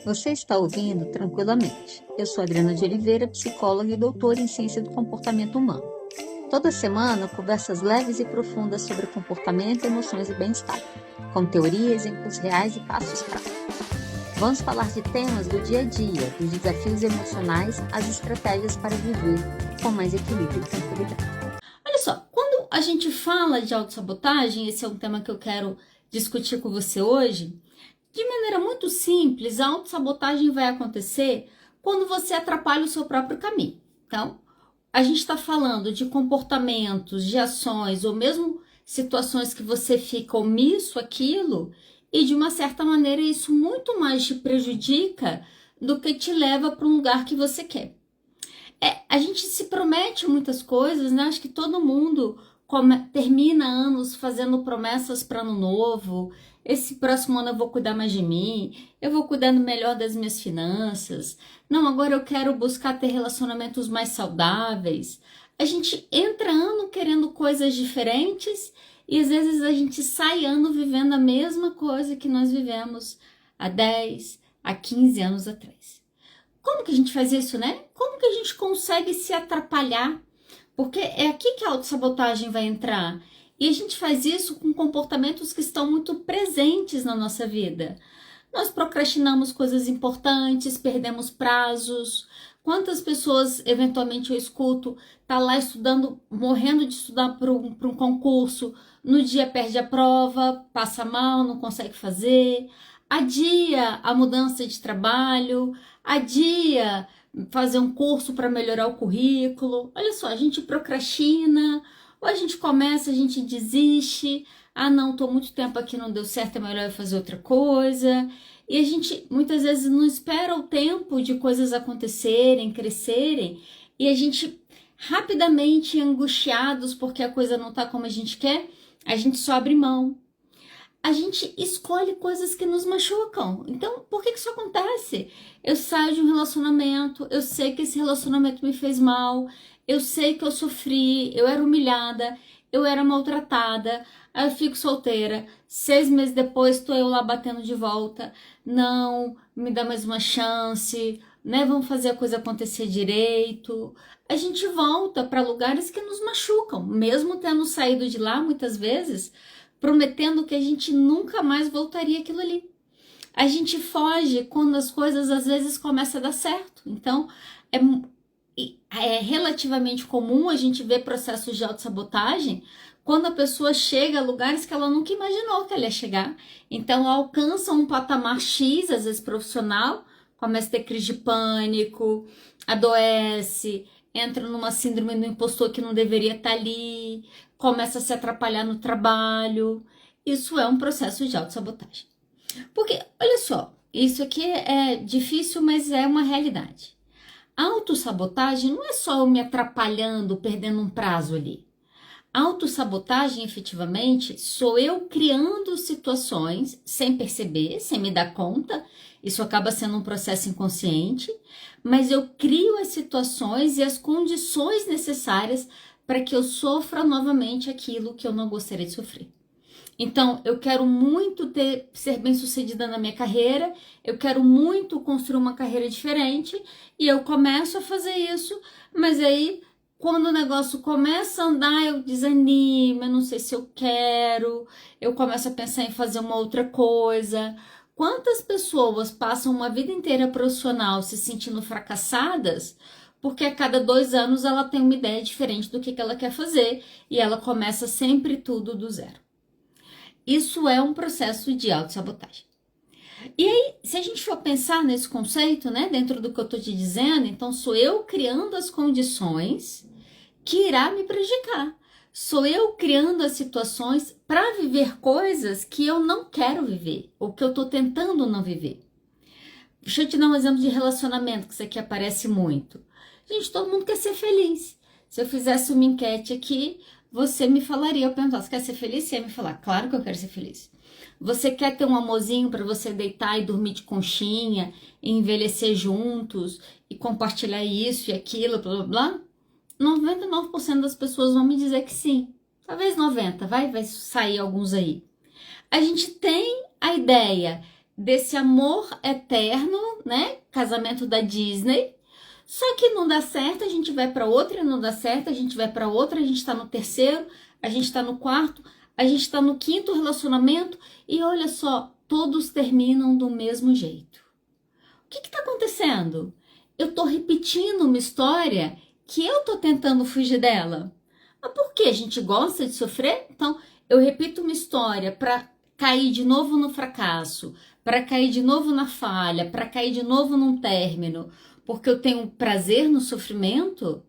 Você está ouvindo tranquilamente. Eu sou Adriana de Oliveira, psicóloga e doutora em ciência do comportamento humano. Toda semana, conversas leves e profundas sobre comportamento, emoções e bem-estar, com teorias, exemplos reais e passos práticos. Vamos falar de temas do dia a dia, dos desafios emocionais, às estratégias para viver com mais equilíbrio e tranquilidade. Olha só, quando a gente fala de autossabotagem, esse é um tema que eu quero discutir com você hoje. De maneira muito simples, a autossabotagem vai acontecer quando você atrapalha o seu próprio caminho. Então, a gente está falando de comportamentos, de ações, ou mesmo situações que você fica omisso àquilo, e de uma certa maneira isso muito mais te prejudica do que te leva para um lugar que você quer. A gente se promete muitas coisas, né? Acho que todo mundo termina anos fazendo promessas para ano novo. Esse próximo ano eu vou cuidar mais de mim, eu vou cuidando melhor das minhas finanças. Não, agora eu quero buscar ter relacionamentos mais saudáveis. A gente entra ano querendo coisas diferentes e às vezes a gente sai ano vivendo a mesma coisa que nós vivemos há 10, há 15 anos atrás. Como que a gente faz isso, né? Como que a gente consegue se atrapalhar? Porque é aqui que a autossabotagem vai entrar. E a gente faz isso com comportamentos que estão muito presentes na nossa vida. Nós procrastinamos coisas importantes, perdemos prazos. Quantas pessoas, eventualmente, eu escuto, tá lá estudando, morrendo de estudar para um concurso, no dia perde a prova, passa mal, não consegue fazer, adia a mudança de trabalho, adia fazer um curso para melhorar o currículo. Olha só, a gente procrastina, ou a gente começa, a gente desiste. Ah, não, tô muito tempo aqui, não deu certo, é melhor eu fazer outra coisa. E a gente muitas vezes não espera o tempo de coisas acontecerem, crescerem, e a gente rapidamente angustiados porque a coisa não tá como a gente quer, a gente só abre mão. A gente escolhe coisas que nos machucam. Então, por que isso acontece? Eu saio de um relacionamento, eu sei que esse relacionamento me fez mal, eu sei que eu sofri, eu era humilhada, eu era maltratada, aí eu fico solteira. 6 meses depois, estou eu lá batendo de volta. Não, me dá mais uma chance, né? Vamos fazer a coisa acontecer direito. A gente volta para lugares que nos machucam, mesmo tendo saído de lá muitas vezes, prometendo que a gente nunca mais voltaria aquilo ali. A gente foge quando as coisas às vezes começam a dar certo. Então, é, é relativamente comum a gente ver processos de autossabotagem quando a pessoa chega a lugares que ela nunca imaginou que ela ia chegar. Então, alcança um patamar X, às vezes profissional, começa a ter crise de pânico, adoece, entra numa síndrome do impostor que não deveria estar ali, começa a se atrapalhar no trabalho. Isso é um processo de autossabotagem. Porque, olha só, isso aqui é difícil, mas é uma realidade. A autossabotagem não é só eu me atrapalhando, perdendo um prazo ali. A autossabotagem, efetivamente, sou eu criando situações sem perceber, sem me dar conta. Isso acaba sendo um processo inconsciente, mas eu crio as situações e as condições necessárias para que eu sofra novamente aquilo que eu não gostaria de sofrer. Então, eu quero muito ser bem-sucedida na minha carreira, eu quero muito construir uma carreira diferente, e eu começo a fazer isso, mas aí, quando o negócio começa a andar, eu desanimo, eu não sei se eu quero, eu começo a pensar em fazer uma outra coisa. Quantas pessoas passam uma vida inteira profissional se sentindo fracassadas, porque a cada 2 anos ela tem uma ideia diferente do que ela quer fazer, e ela começa sempre tudo do zero. Isso é um processo de autossabotagem. E aí, se a gente for pensar nesse conceito, né, dentro do que eu estou te dizendo, então sou eu criando as condições que irá me prejudicar. Sou eu criando as situações para viver coisas que eu não quero viver, ou que eu estou tentando não viver. Deixa eu te dar um exemplo de relacionamento, que isso aqui aparece muito. Gente, todo mundo quer ser feliz. Se eu fizesse uma enquete aqui, você me falaria, eu perguntasse, você quer ser feliz? Você ia me falar, claro que eu quero ser feliz. Você quer ter um amorzinho para você deitar e dormir de conchinha, e envelhecer juntos, e compartilhar isso e aquilo, blá blá blá? 99% das pessoas vão me dizer que sim. Talvez 90%, vai sair alguns aí. A gente tem a ideia desse amor eterno, né? Casamento da Disney. Só que não dá certo, a gente vai para outra e não dá certo, a gente vai para outra, a gente tá no terceiro, a gente tá no quarto, a gente tá no quinto relacionamento e olha só, todos terminam do mesmo jeito. O que tá acontecendo? Eu tô repetindo uma história que eu tô tentando fugir dela. Mas por quê? A gente gosta de sofrer? Então, eu repito uma história para cair de novo no fracasso, para cair de novo na falha, para cair de novo num término, porque eu tenho prazer no sofrimento?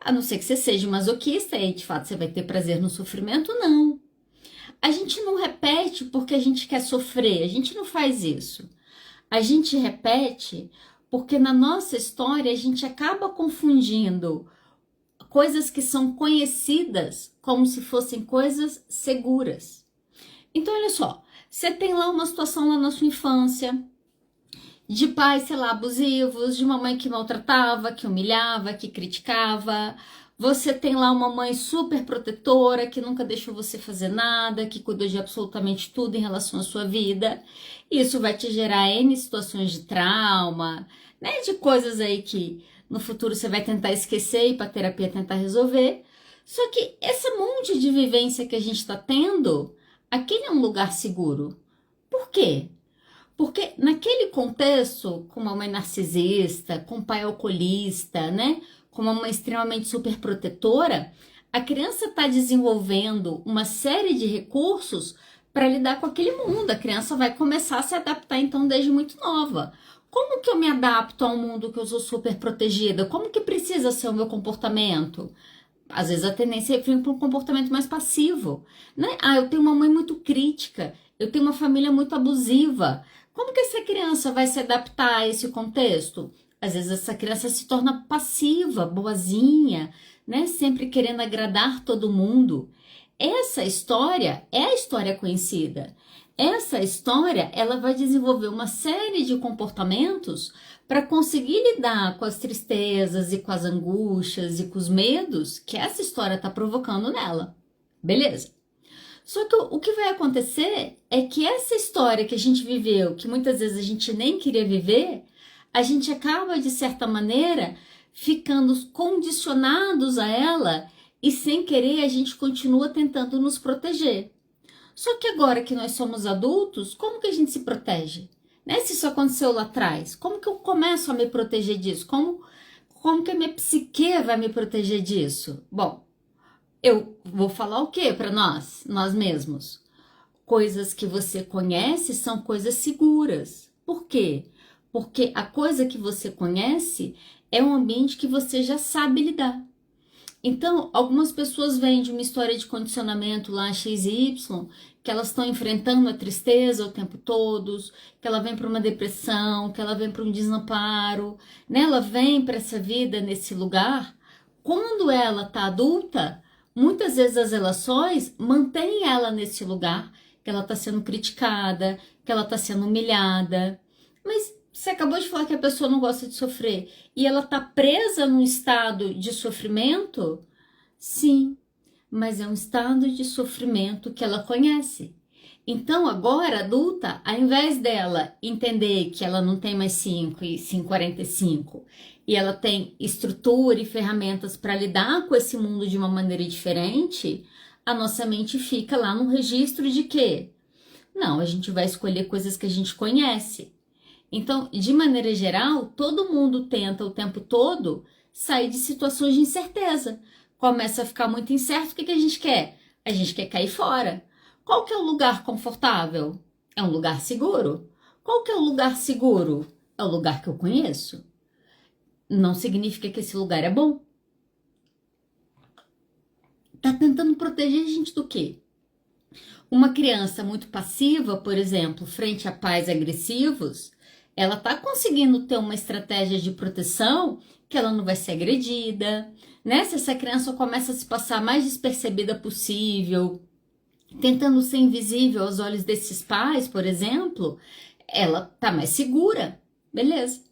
A não ser que você seja masoquista e de fato você vai ter prazer no sofrimento, não. A gente não repete porque a gente quer sofrer, a gente não faz isso. A gente repete porque na nossa história a gente acaba confundindo coisas que são conhecidas como se fossem coisas seguras. Então, olha só, você tem lá uma situação lá na sua infância, de pais, sei lá, abusivos, de uma mãe que maltratava, que humilhava, que criticava. Você tem lá uma mãe super protetora, que nunca deixou você fazer nada, que cuidou de absolutamente tudo em relação à sua vida. Isso vai te gerar N situações de trauma, né? De coisas aí que no futuro você vai tentar esquecer e para terapia tentar resolver. Só que esse monte de vivência que a gente está tendo, aquele é um lugar seguro. Por quê? Porque naquele contexto, com uma mãe narcisista, com um pai alcoolista, né? Com uma mãe extremamente superprotetora, a criança está desenvolvendo uma série de recursos para lidar com aquele mundo. A criança vai começar a se adaptar, então, desde muito nova. Como que eu me adapto a um mundo que eu sou super protegida? Como que precisa ser o meu comportamento? Às vezes a tendência é vir para um comportamento mais passivo, né? Ah, eu tenho uma mãe muito crítica, eu tenho uma família muito abusiva. Como que essa criança vai se adaptar a esse contexto? Às vezes essa criança se torna passiva, boazinha, né? Sempre querendo agradar todo mundo. Essa história é a história conhecida. Essa história, ela vai desenvolver uma série de comportamentos para conseguir lidar com as tristezas e com as angústias e com os medos que essa história está provocando nela. Beleza? Só que o que vai acontecer é que essa história que a gente viveu, que muitas vezes a gente nem queria viver, a gente acaba, de certa maneira, ficando condicionados a ela e sem querer a gente continua tentando nos proteger. Só que agora que nós somos adultos, como que a gente se protege? Né? Se isso aconteceu lá atrás, como que eu começo a me proteger disso? Como que a minha psique vai me proteger disso? Bom, eu vou falar o quê para nós mesmos? Coisas que você conhece são coisas seguras. Por quê? Porque a coisa que você conhece é um ambiente que você já sabe lidar. Então, algumas pessoas vêm de uma história de condicionamento lá X e Y, que elas estão enfrentando a tristeza o tempo todo, que ela vem para uma depressão, que ela vem para um desamparo, né? Ela vem para essa vida nesse lugar. Quando ela está adulta, muitas vezes as relações mantêm ela nesse lugar, que ela está sendo criticada, que ela está sendo humilhada. Mas você acabou de falar que a pessoa não gosta de sofrer e ela está presa num estado de sofrimento? Sim, mas é um estado de sofrimento que ela conhece. Então, agora, adulta, ao invés dela entender que ela não tem mais 5 e 45 e ela tem estrutura e ferramentas para lidar com esse mundo de uma maneira diferente, a nossa mente fica lá no registro de quê? Não, a gente vai escolher coisas que a gente conhece. Então, de maneira geral, todo mundo tenta o tempo todo sair de situações de incerteza. Começa a ficar muito incerto, o que a gente quer? A gente quer cair fora. Qual que é o lugar confortável? É um lugar seguro? Qual que é o lugar seguro? É o lugar que eu conheço. Não significa que esse lugar é bom. Tá tentando proteger a gente do quê? Uma criança muito passiva, por exemplo, frente a pais agressivos, ela tá conseguindo ter uma estratégia de proteção que ela não vai ser agredida, né? Se essa criança começa a se passar mais despercebida possível, tentando ser invisível aos olhos desses pais, por exemplo, ela tá mais segura, beleza.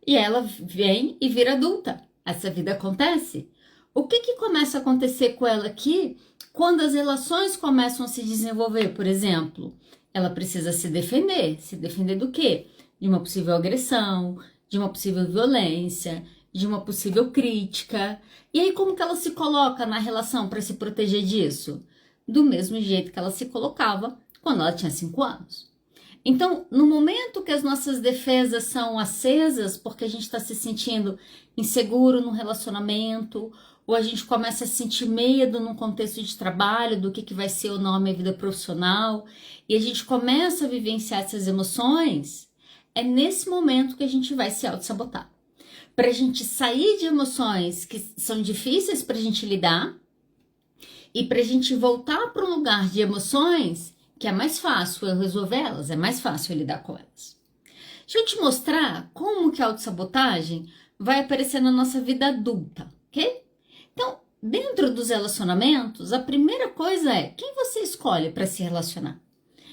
E ela vem e vira adulta. Essa vida acontece. O que começa a acontecer com ela aqui quando as relações começam a se desenvolver, por exemplo? ela precisa se defender. Se defender do quê? De uma possível agressão, de uma possível violência, de uma possível crítica. E aí como que ela se coloca na relação para se proteger disso? Do mesmo jeito que ela se colocava quando ela tinha 5 anos. Então, no momento que as nossas defesas são acesas, porque a gente está se sentindo inseguro no relacionamento, ou a gente começa a sentir medo no contexto de trabalho, do que vai ser ou não a minha vida profissional, e a gente começa a vivenciar essas emoções, é nesse momento que a gente vai se auto-sabotar. Para a gente sair de emoções que são difíceis para a gente lidar, e para a gente voltar para um lugar de emoções que é mais fácil eu resolver elas, é mais fácil eu lidar com elas. Deixa eu te mostrar como que a autossabotagem vai aparecer na nossa vida adulta, ok? Então, dentro dos relacionamentos, a primeira coisa é quem você escolhe para se relacionar.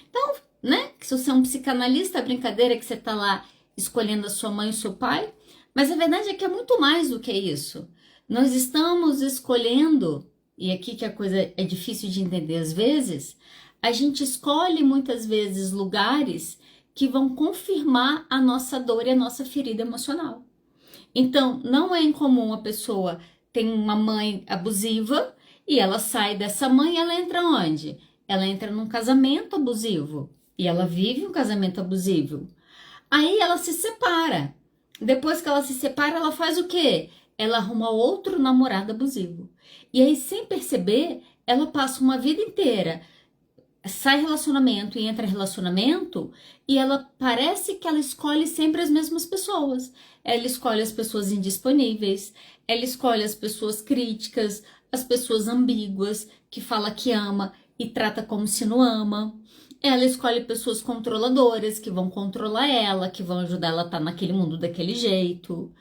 Então, né, se você é um psicanalista, a brincadeira é que você está lá escolhendo a sua mãe e o seu pai, mas a verdade é que é muito mais do que isso. Nós estamos escolhendo, e aqui que a coisa é difícil de entender às vezes, a gente escolhe muitas vezes lugares que vão confirmar a nossa dor e a nossa ferida emocional. Então, não é incomum a pessoa ter uma mãe abusiva e ela sai dessa mãe e ela entra onde? Ela entra num casamento abusivo e ela vive um casamento abusivo. Aí ela se separa. Depois que ela se separa, ela faz o quê? Ela arruma outro namorado abusivo. E aí, sem perceber, ela passa uma vida inteira, sai relacionamento e entra relacionamento, e ela parece que ela escolhe sempre as mesmas pessoas. Ela escolhe as pessoas indisponíveis, ela escolhe as pessoas críticas, as pessoas ambíguas, que fala que ama e trata como se não ama. Ela escolhe pessoas controladoras, que vão controlar ela, que vão ajudar ela a estar naquele mundo daquele jeito.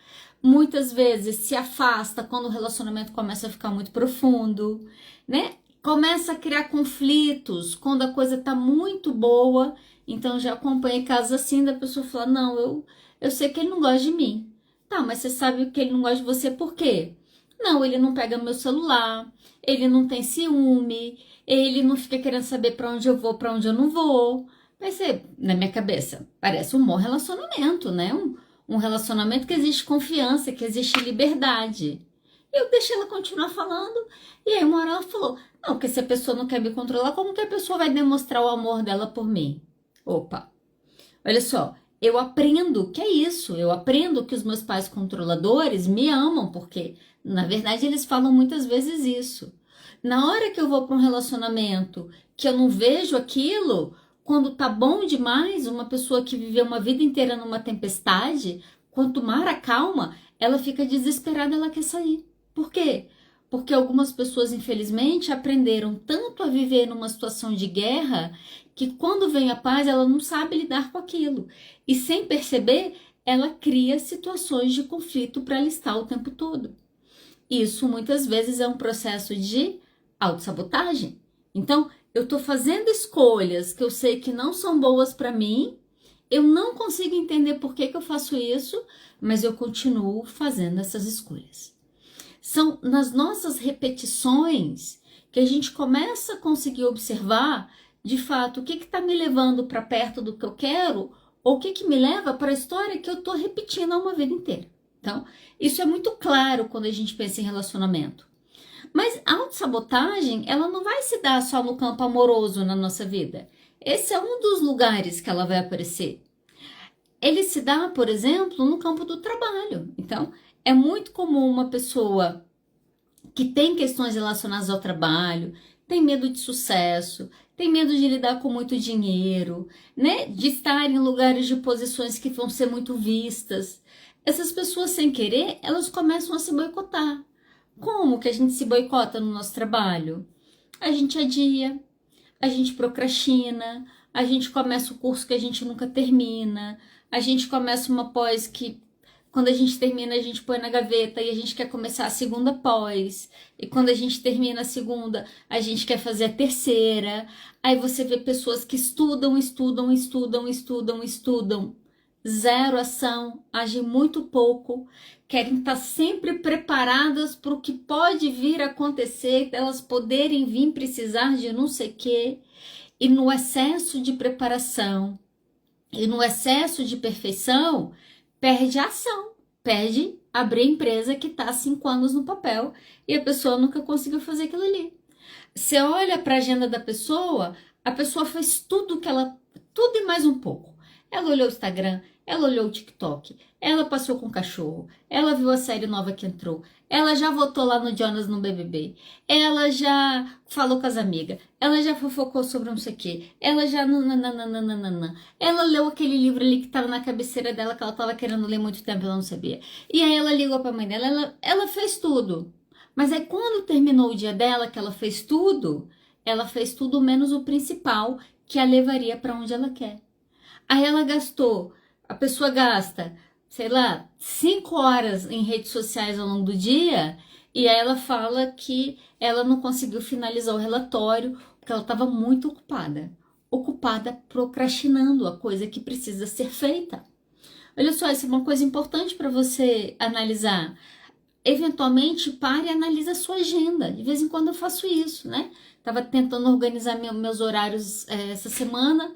Muitas vezes se afasta quando o relacionamento começa a ficar muito profundo, né? Começa a criar conflitos quando a coisa tá muito boa. Então já acompanhei casos assim da pessoa falar, não, eu sei que ele não gosta de mim. Tá, mas você sabe que ele não gosta de você por quê? Não, ele não pega meu celular, ele não tem ciúme, ele não fica querendo saber pra onde eu vou, pra onde eu não vou. Vai ser, na minha cabeça, parece um bom relacionamento, né? Um relacionamento que existe confiança, que existe liberdade. Eu deixei ela continuar falando, e aí uma hora ela falou, não, porque se a pessoa não quer me controlar, como que a pessoa vai demonstrar o amor dela por mim? Opa, olha só, eu aprendo que é isso, eu aprendo que os meus pais controladores me amam, porque na verdade eles falam muitas vezes isso. Na hora que eu vou para um relacionamento que eu não vejo aquilo, quando tá bom demais, uma pessoa que viveu uma vida inteira numa tempestade, quanto o mar acalma, ela fica desesperada, ela quer sair. Por quê? Porque algumas pessoas, infelizmente, aprenderam tanto a viver numa situação de guerra que quando vem a paz, ela não sabe lidar com aquilo. E sem perceber, ela cria situações de conflito para ela estar o tempo todo. Isso muitas vezes é um processo de autossabotagem. Então, eu estou fazendo escolhas que eu sei que não são boas para mim, eu não consigo entender por que eu faço isso, mas eu continuo fazendo essas escolhas. São nas nossas repetições que a gente começa a conseguir observar, de fato, o que está me levando para perto do que eu quero, ou o que me leva para a história que eu estou repetindo uma vida inteira. Então, isso é muito claro quando a gente pensa em relacionamento. Mas a autossabotagem, ela não vai se dar só no campo amoroso na nossa vida. Esse é um dos lugares que ela vai aparecer. Ele se dá, por exemplo, no campo do trabalho. Então, é muito comum uma pessoa que tem questões relacionadas ao trabalho, tem medo de sucesso, tem medo de lidar com muito dinheiro, né? De estar em lugares de posições que vão ser muito vistas. Essas pessoas, sem querer, elas começam a se boicotar. Como que a gente se boicota no nosso trabalho? A gente adia, a gente procrastina, a gente começa o curso que a gente nunca termina, a gente começa uma pós que quando a gente termina a gente põe na gaveta e a gente quer começar a segunda pós, e quando a gente termina a segunda a gente quer fazer a terceira. Aí você vê pessoas que estudam, zero ação, agem muito pouco, querem estar sempre preparadas para o que pode vir a acontecer, elas poderem vir precisar de não sei o quê. E no excesso de preparação e no excesso de perfeição, perde a ação, perde abrir a empresa que está há 5 anos no papel e a pessoa nunca conseguiu fazer aquilo ali. Você olha para a agenda da pessoa, a pessoa fez tudo e mais um pouco. Ela olhou o Instagram, ela olhou o TikTok, ela passeou com o cachorro, ela viu a série nova que entrou, ela já votou lá no Jonas no BBB, ela já falou com as amigas, ela já fofocou sobre não sei o quê, ela já nananana, ela leu aquele livro ali que estava na cabeceira dela que ela estava querendo ler muito tempo e ela não sabia. E aí ela ligou para a mãe dela, ela fez tudo. Mas aí quando terminou o dia dela, que ela fez tudo menos o principal que a levaria para onde ela quer. Aí a pessoa gasta, sei lá, 5 horas em redes sociais ao longo do dia, e aí ela fala que ela não conseguiu finalizar o relatório porque ela estava muito ocupada procrastinando a coisa que precisa ser feita. Olha só, isso é uma coisa importante para você analisar. Eventualmente, pare e analise a sua agenda. De vez em quando eu faço isso, né? Tava tentando organizar meus horários essa semana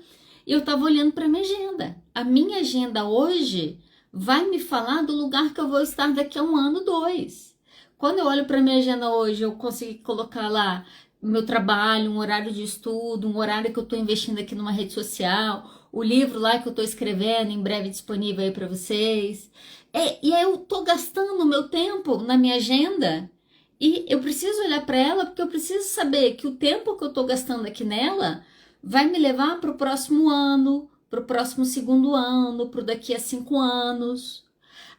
e eu tava olhando para minha agenda. A minha agenda hoje vai me falar do lugar que eu vou estar daqui a 1 ano, 2. Quando eu olho para minha agenda hoje, eu consigo colocar lá meu trabalho, um horário de estudo, um horário que eu estou investindo aqui numa rede social, o livro lá que eu estou escrevendo, em breve disponível aí para vocês. E aí eu tô gastando o meu tempo na minha agenda e eu preciso olhar para ela porque eu preciso saber que o tempo que eu tô gastando aqui nela vai me levar para o próximo ano, para o próximo 2º ano, para daqui a 5 anos.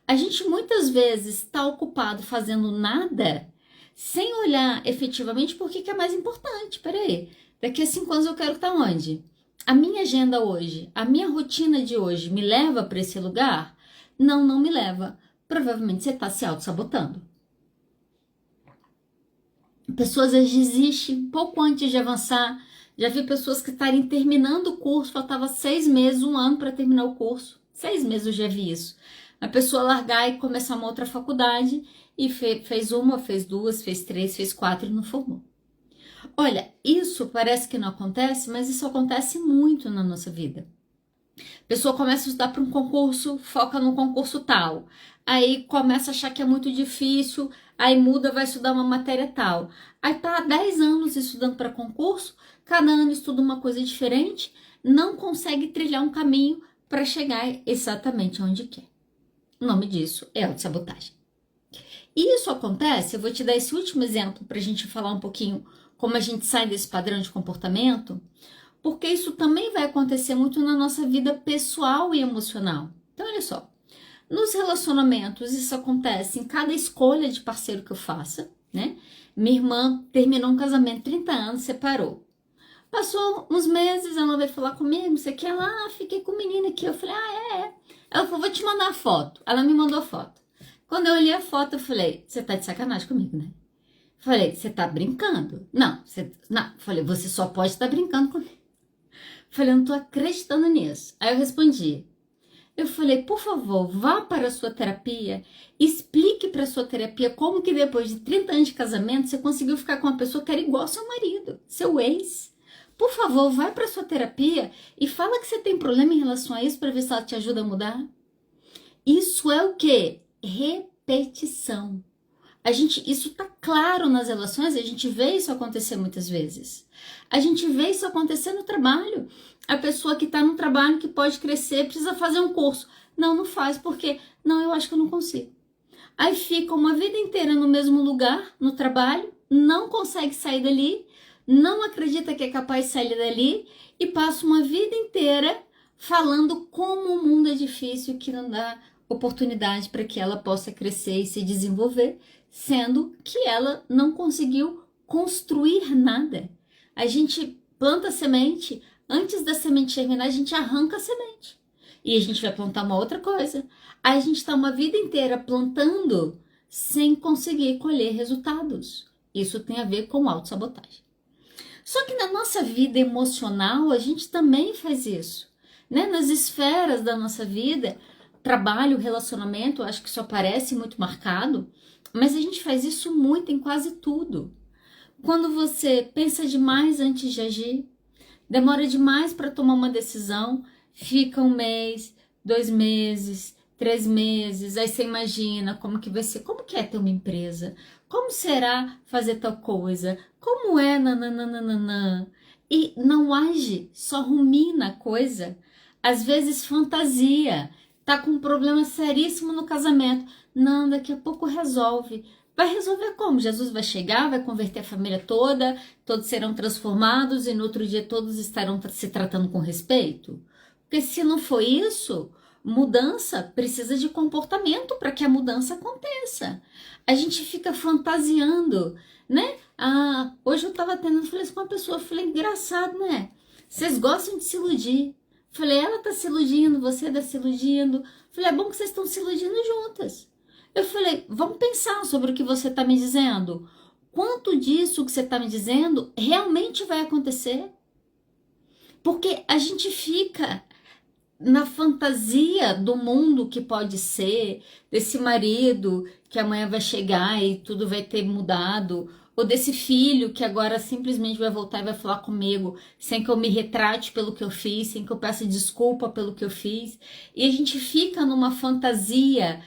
A gente muitas vezes está ocupado fazendo nada sem olhar efetivamente por que é mais importante. Peraí, daqui a 5 anos eu quero estar onde? A minha agenda hoje, a minha rotina de hoje me leva para esse lugar? Não me leva. Provavelmente você está se auto-sabotando. Pessoas às vezes desistem pouco antes de avançar. Já vi pessoas que estarem terminando o curso, faltava 6 meses, 1 ano para terminar o curso. 6 meses eu já vi isso. A pessoa largar e começar uma outra faculdade e fez 1, fez 2, fez 3, fez 4 e não formou. Olha, isso parece que não acontece, mas isso acontece muito na nossa vida. A pessoa começa a estudar para um concurso, foca no concurso tal. Aí começa a achar que é muito difícil, aí muda, vai estudar uma matéria tal. Aí tá há 10 anos estudando para concurso, cada ano estuda uma coisa diferente, não consegue trilhar um caminho para chegar exatamente onde quer. O nome disso é autossabotagem. E isso acontece, eu vou te dar esse último exemplo para a gente falar um pouquinho como a gente sai desse padrão de comportamento, porque isso também vai acontecer muito na nossa vida pessoal e emocional. Então, olha só, nos relacionamentos isso acontece em cada escolha de parceiro que eu faça, né? Minha irmã terminou um casamento, 30 anos, separou. Passou uns meses, ela veio falar comigo, você quer lá, fiquei com o menino aqui. Eu falei, é. Ela falou, vou te mandar a foto. Ela me mandou a foto. Quando eu olhei a foto, eu falei, você tá de sacanagem comigo, né? Falei, você tá brincando? Não. Falei, você só pode estar brincando comigo. Falei, eu não tô acreditando nisso. Aí eu respondi. Eu falei, por favor, vá para a sua terapia, explique para a sua terapia como que depois de 30 anos de casamento você conseguiu ficar com uma pessoa que era igual ao seu marido, seu ex. Por favor, vai para a sua terapia e fala que você tem problema em relação a isso para ver se ela te ajuda a mudar. Isso é o quê? Repetição. Isso tá claro nas relações, a gente vê isso acontecer muitas vezes. A gente vê isso acontecer no trabalho. A pessoa que está no trabalho, que pode crescer, precisa fazer um curso. Não faz, porque não, eu acho que eu não consigo. Aí fica uma vida inteira no mesmo lugar, no trabalho, não consegue sair dali, não acredita que é capaz de sair dali e passa uma vida inteira falando como o mundo é difícil, que não dá oportunidade para que ela possa crescer e se desenvolver, sendo que ela não conseguiu construir nada. A gente planta a semente, antes da semente germinar, a gente arranca a semente. E a gente vai plantar uma outra coisa. Aí a gente está uma vida inteira plantando sem conseguir colher resultados. Isso tem a ver com autossabotagem. Só que na nossa vida emocional, a gente também faz isso, né? Nas esferas da nossa vida, trabalho, relacionamento, acho que isso aparece muito marcado, mas a gente faz isso muito em quase tudo. Quando você pensa demais antes de agir, demora demais para tomar uma decisão, fica 1 mês, 2 meses, 3 meses, aí você imagina como que vai ser, como que é ter uma empresa, como será fazer tal coisa, como é nananana, e não age, só rumina a coisa, às vezes fantasia, tá com um problema seríssimo no casamento, não, daqui a pouco resolve. Vai resolver como? Jesus vai chegar, vai converter a família toda, todos serão transformados e no outro dia todos estarão se tratando com respeito? Porque se não for isso, mudança precisa de comportamento para que a mudança aconteça. A gente fica fantasiando, né? Ah, hoje eu estava falei isso com uma pessoa, falei, engraçado, né? Vocês gostam de se iludir. Falei, ela tá se iludindo, você tá se iludindo. Falei, é bom que vocês estão se iludindo juntas. Eu falei, vamos pensar sobre o que você está me dizendo. Quanto disso que você está me dizendo realmente vai acontecer? Porque a gente fica na fantasia do mundo que pode ser, desse marido que amanhã vai chegar e tudo vai ter mudado, ou desse filho que agora simplesmente vai voltar e vai falar comigo sem que eu me retrate pelo que eu fiz, sem que eu peça desculpa pelo que eu fiz. E a gente fica numa fantasia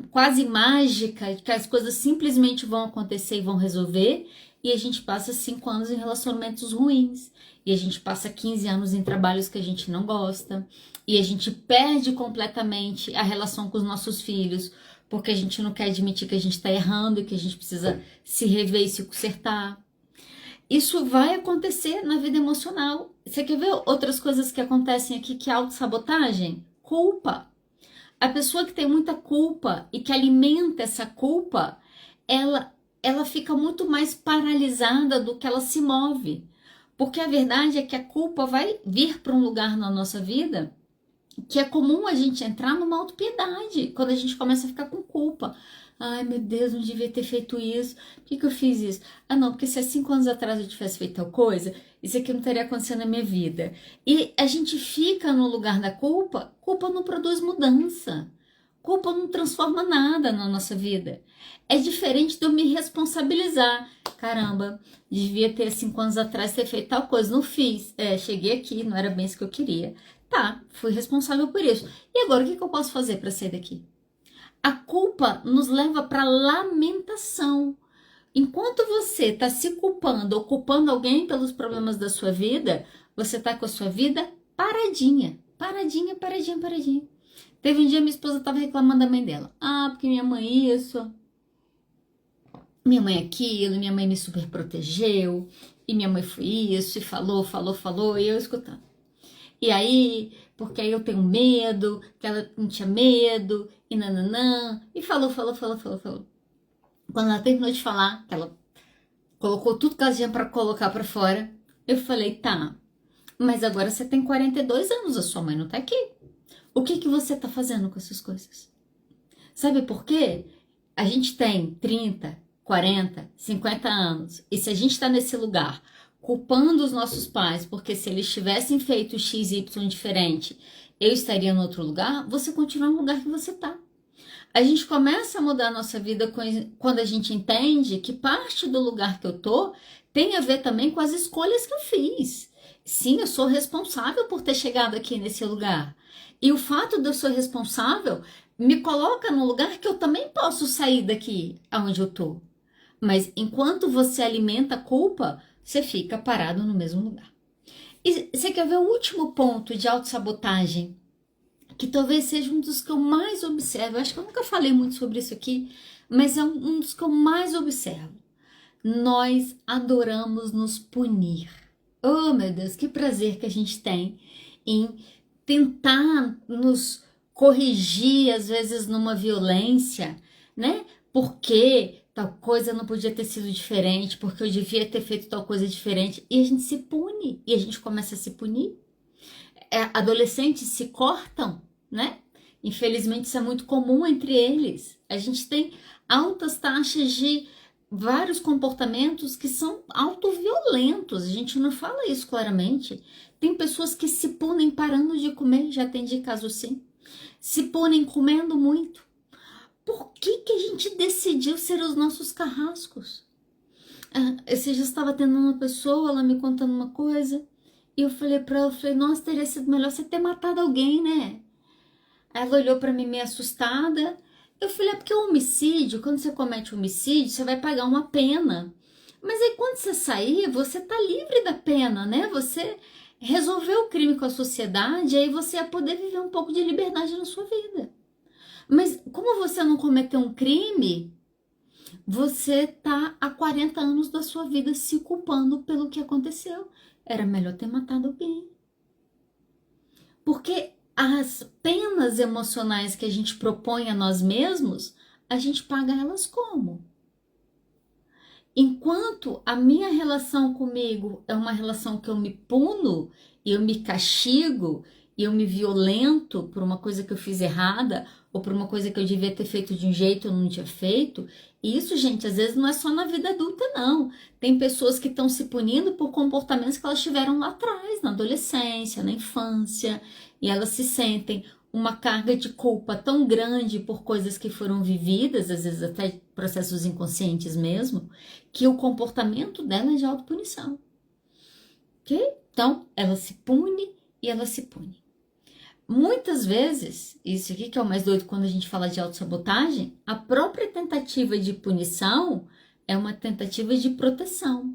quase mágica, que as coisas simplesmente vão acontecer e vão resolver, e a gente passa 5 anos em relacionamentos ruins, e a gente passa 15 anos em trabalhos que a gente não gosta, e a gente perde completamente a relação com os nossos filhos, porque a gente não quer admitir que a gente está errando e que a gente precisa se rever e se consertar. Isso vai acontecer na vida emocional. Você quer ver outras coisas que acontecem aqui, que é autossabotagem? Culpa. A pessoa que tem muita culpa e que alimenta essa culpa, ela fica muito mais paralisada do que ela se move. Porque a verdade é que a culpa vai vir para um lugar na nossa vida que é comum a gente entrar numa autopiedade quando a gente começa a ficar com culpa. Ai, meu Deus, não devia ter feito isso. Por que eu fiz isso? Ah, não, porque se há 5 anos atrás eu tivesse feito tal coisa, isso aqui não teria acontecido na minha vida. E a gente fica no lugar da culpa, culpa não produz mudança. Culpa não transforma nada na nossa vida. É diferente de eu me responsabilizar. Caramba, devia ter 5 anos atrás ter feito tal coisa, não fiz. Cheguei aqui, não era bem isso que eu queria. Tá, fui responsável por isso. E agora o que eu posso fazer para sair daqui? A culpa nos leva para lamentação. Enquanto você está se culpando ou culpando alguém pelos problemas da sua vida, você está com a sua vida paradinha. Paradinha, paradinha, paradinha. Teve um dia minha esposa estava reclamando da mãe dela. Ah, porque minha mãe isso, minha mãe aquilo, minha mãe me super protegeu, e minha mãe foi isso, e falou, e eu escutando. E aí, porque aí eu tenho medo, que ela não tinha medo, e nananã, e falou. Quando ela terminou de falar, que ela colocou tudo que ela tinha pra colocar pra fora, eu falei, tá, mas agora você tem 42 anos, a sua mãe não tá aqui. O que você tá fazendo com essas coisas? Sabe por quê? A gente tem 30, 40, 50 anos, e se a gente tá nesse lugar culpando os nossos pais, porque se eles tivessem feito XY diferente, eu estaria no outro lugar, você continua no lugar que você tá. A gente começa a mudar a nossa vida quando a gente entende que parte do lugar que eu tô tem a ver também com as escolhas que eu fiz. Sim, eu sou responsável por ter chegado aqui nesse lugar. E o fato de eu ser responsável me coloca no lugar que eu também posso sair daqui aonde eu tô. Mas enquanto você alimenta a culpa, você fica parado no mesmo lugar. E você quer ver o último ponto de autossabotagem? Que talvez seja um dos que eu mais observo. Eu acho que eu nunca falei muito sobre isso aqui, mas é um dos que eu mais observo. Nós adoramos nos punir. Oh, meu Deus, que prazer que a gente tem em tentar nos corrigir, às vezes numa violência, né? Porque tal coisa não podia ter sido diferente, porque eu devia ter feito tal coisa diferente. E a gente se pune, e a gente começa a se punir. Adolescentes se cortam, né? Infelizmente isso é muito comum entre eles. A gente tem altas taxas de vários comportamentos que são autoviolentos. A gente não fala isso claramente. Tem pessoas que se punem parando de comer, já atendi caso assim. Se punem comendo muito. Por que a gente decidiu ser os nossos carrascos? Esse já estava tendo uma pessoa, ela me contando uma coisa, E eu falei pra ela, nossa, teria sido melhor você ter matado alguém, né? Ela olhou pra mim meio assustada. Eu falei, é porque o homicídio, quando você comete homicídio, você vai pagar uma pena. Mas aí quando você sair, você tá livre da pena, né? Você resolveu o crime com a sociedade, aí você ia poder viver um pouco de liberdade na sua vida. Mas como você não cometeu um crime, você tá há 40 anos da sua vida se culpando pelo que aconteceu. Era melhor ter matado alguém. Porque as penas emocionais que a gente propõe a nós mesmos, a gente paga elas como? Enquanto a minha relação comigo é uma relação que eu me puno, eu me castigo, eu me violento por uma coisa que eu fiz errada, ou por uma coisa que eu devia ter feito de um jeito e eu não tinha feito, e isso, gente, às vezes não é só na vida adulta, não. Tem pessoas que estão se punindo por comportamentos que elas tiveram lá atrás, na adolescência, na infância, e elas se sentem uma carga de culpa tão grande por coisas que foram vividas, às vezes até processos inconscientes mesmo, que o comportamento dela é de autopunição. Ok? Então, ela se pune e ela se pune. Muitas vezes, isso aqui que é o mais doido quando a gente fala de autossabotagem, a própria tentativa de punição é uma tentativa de proteção.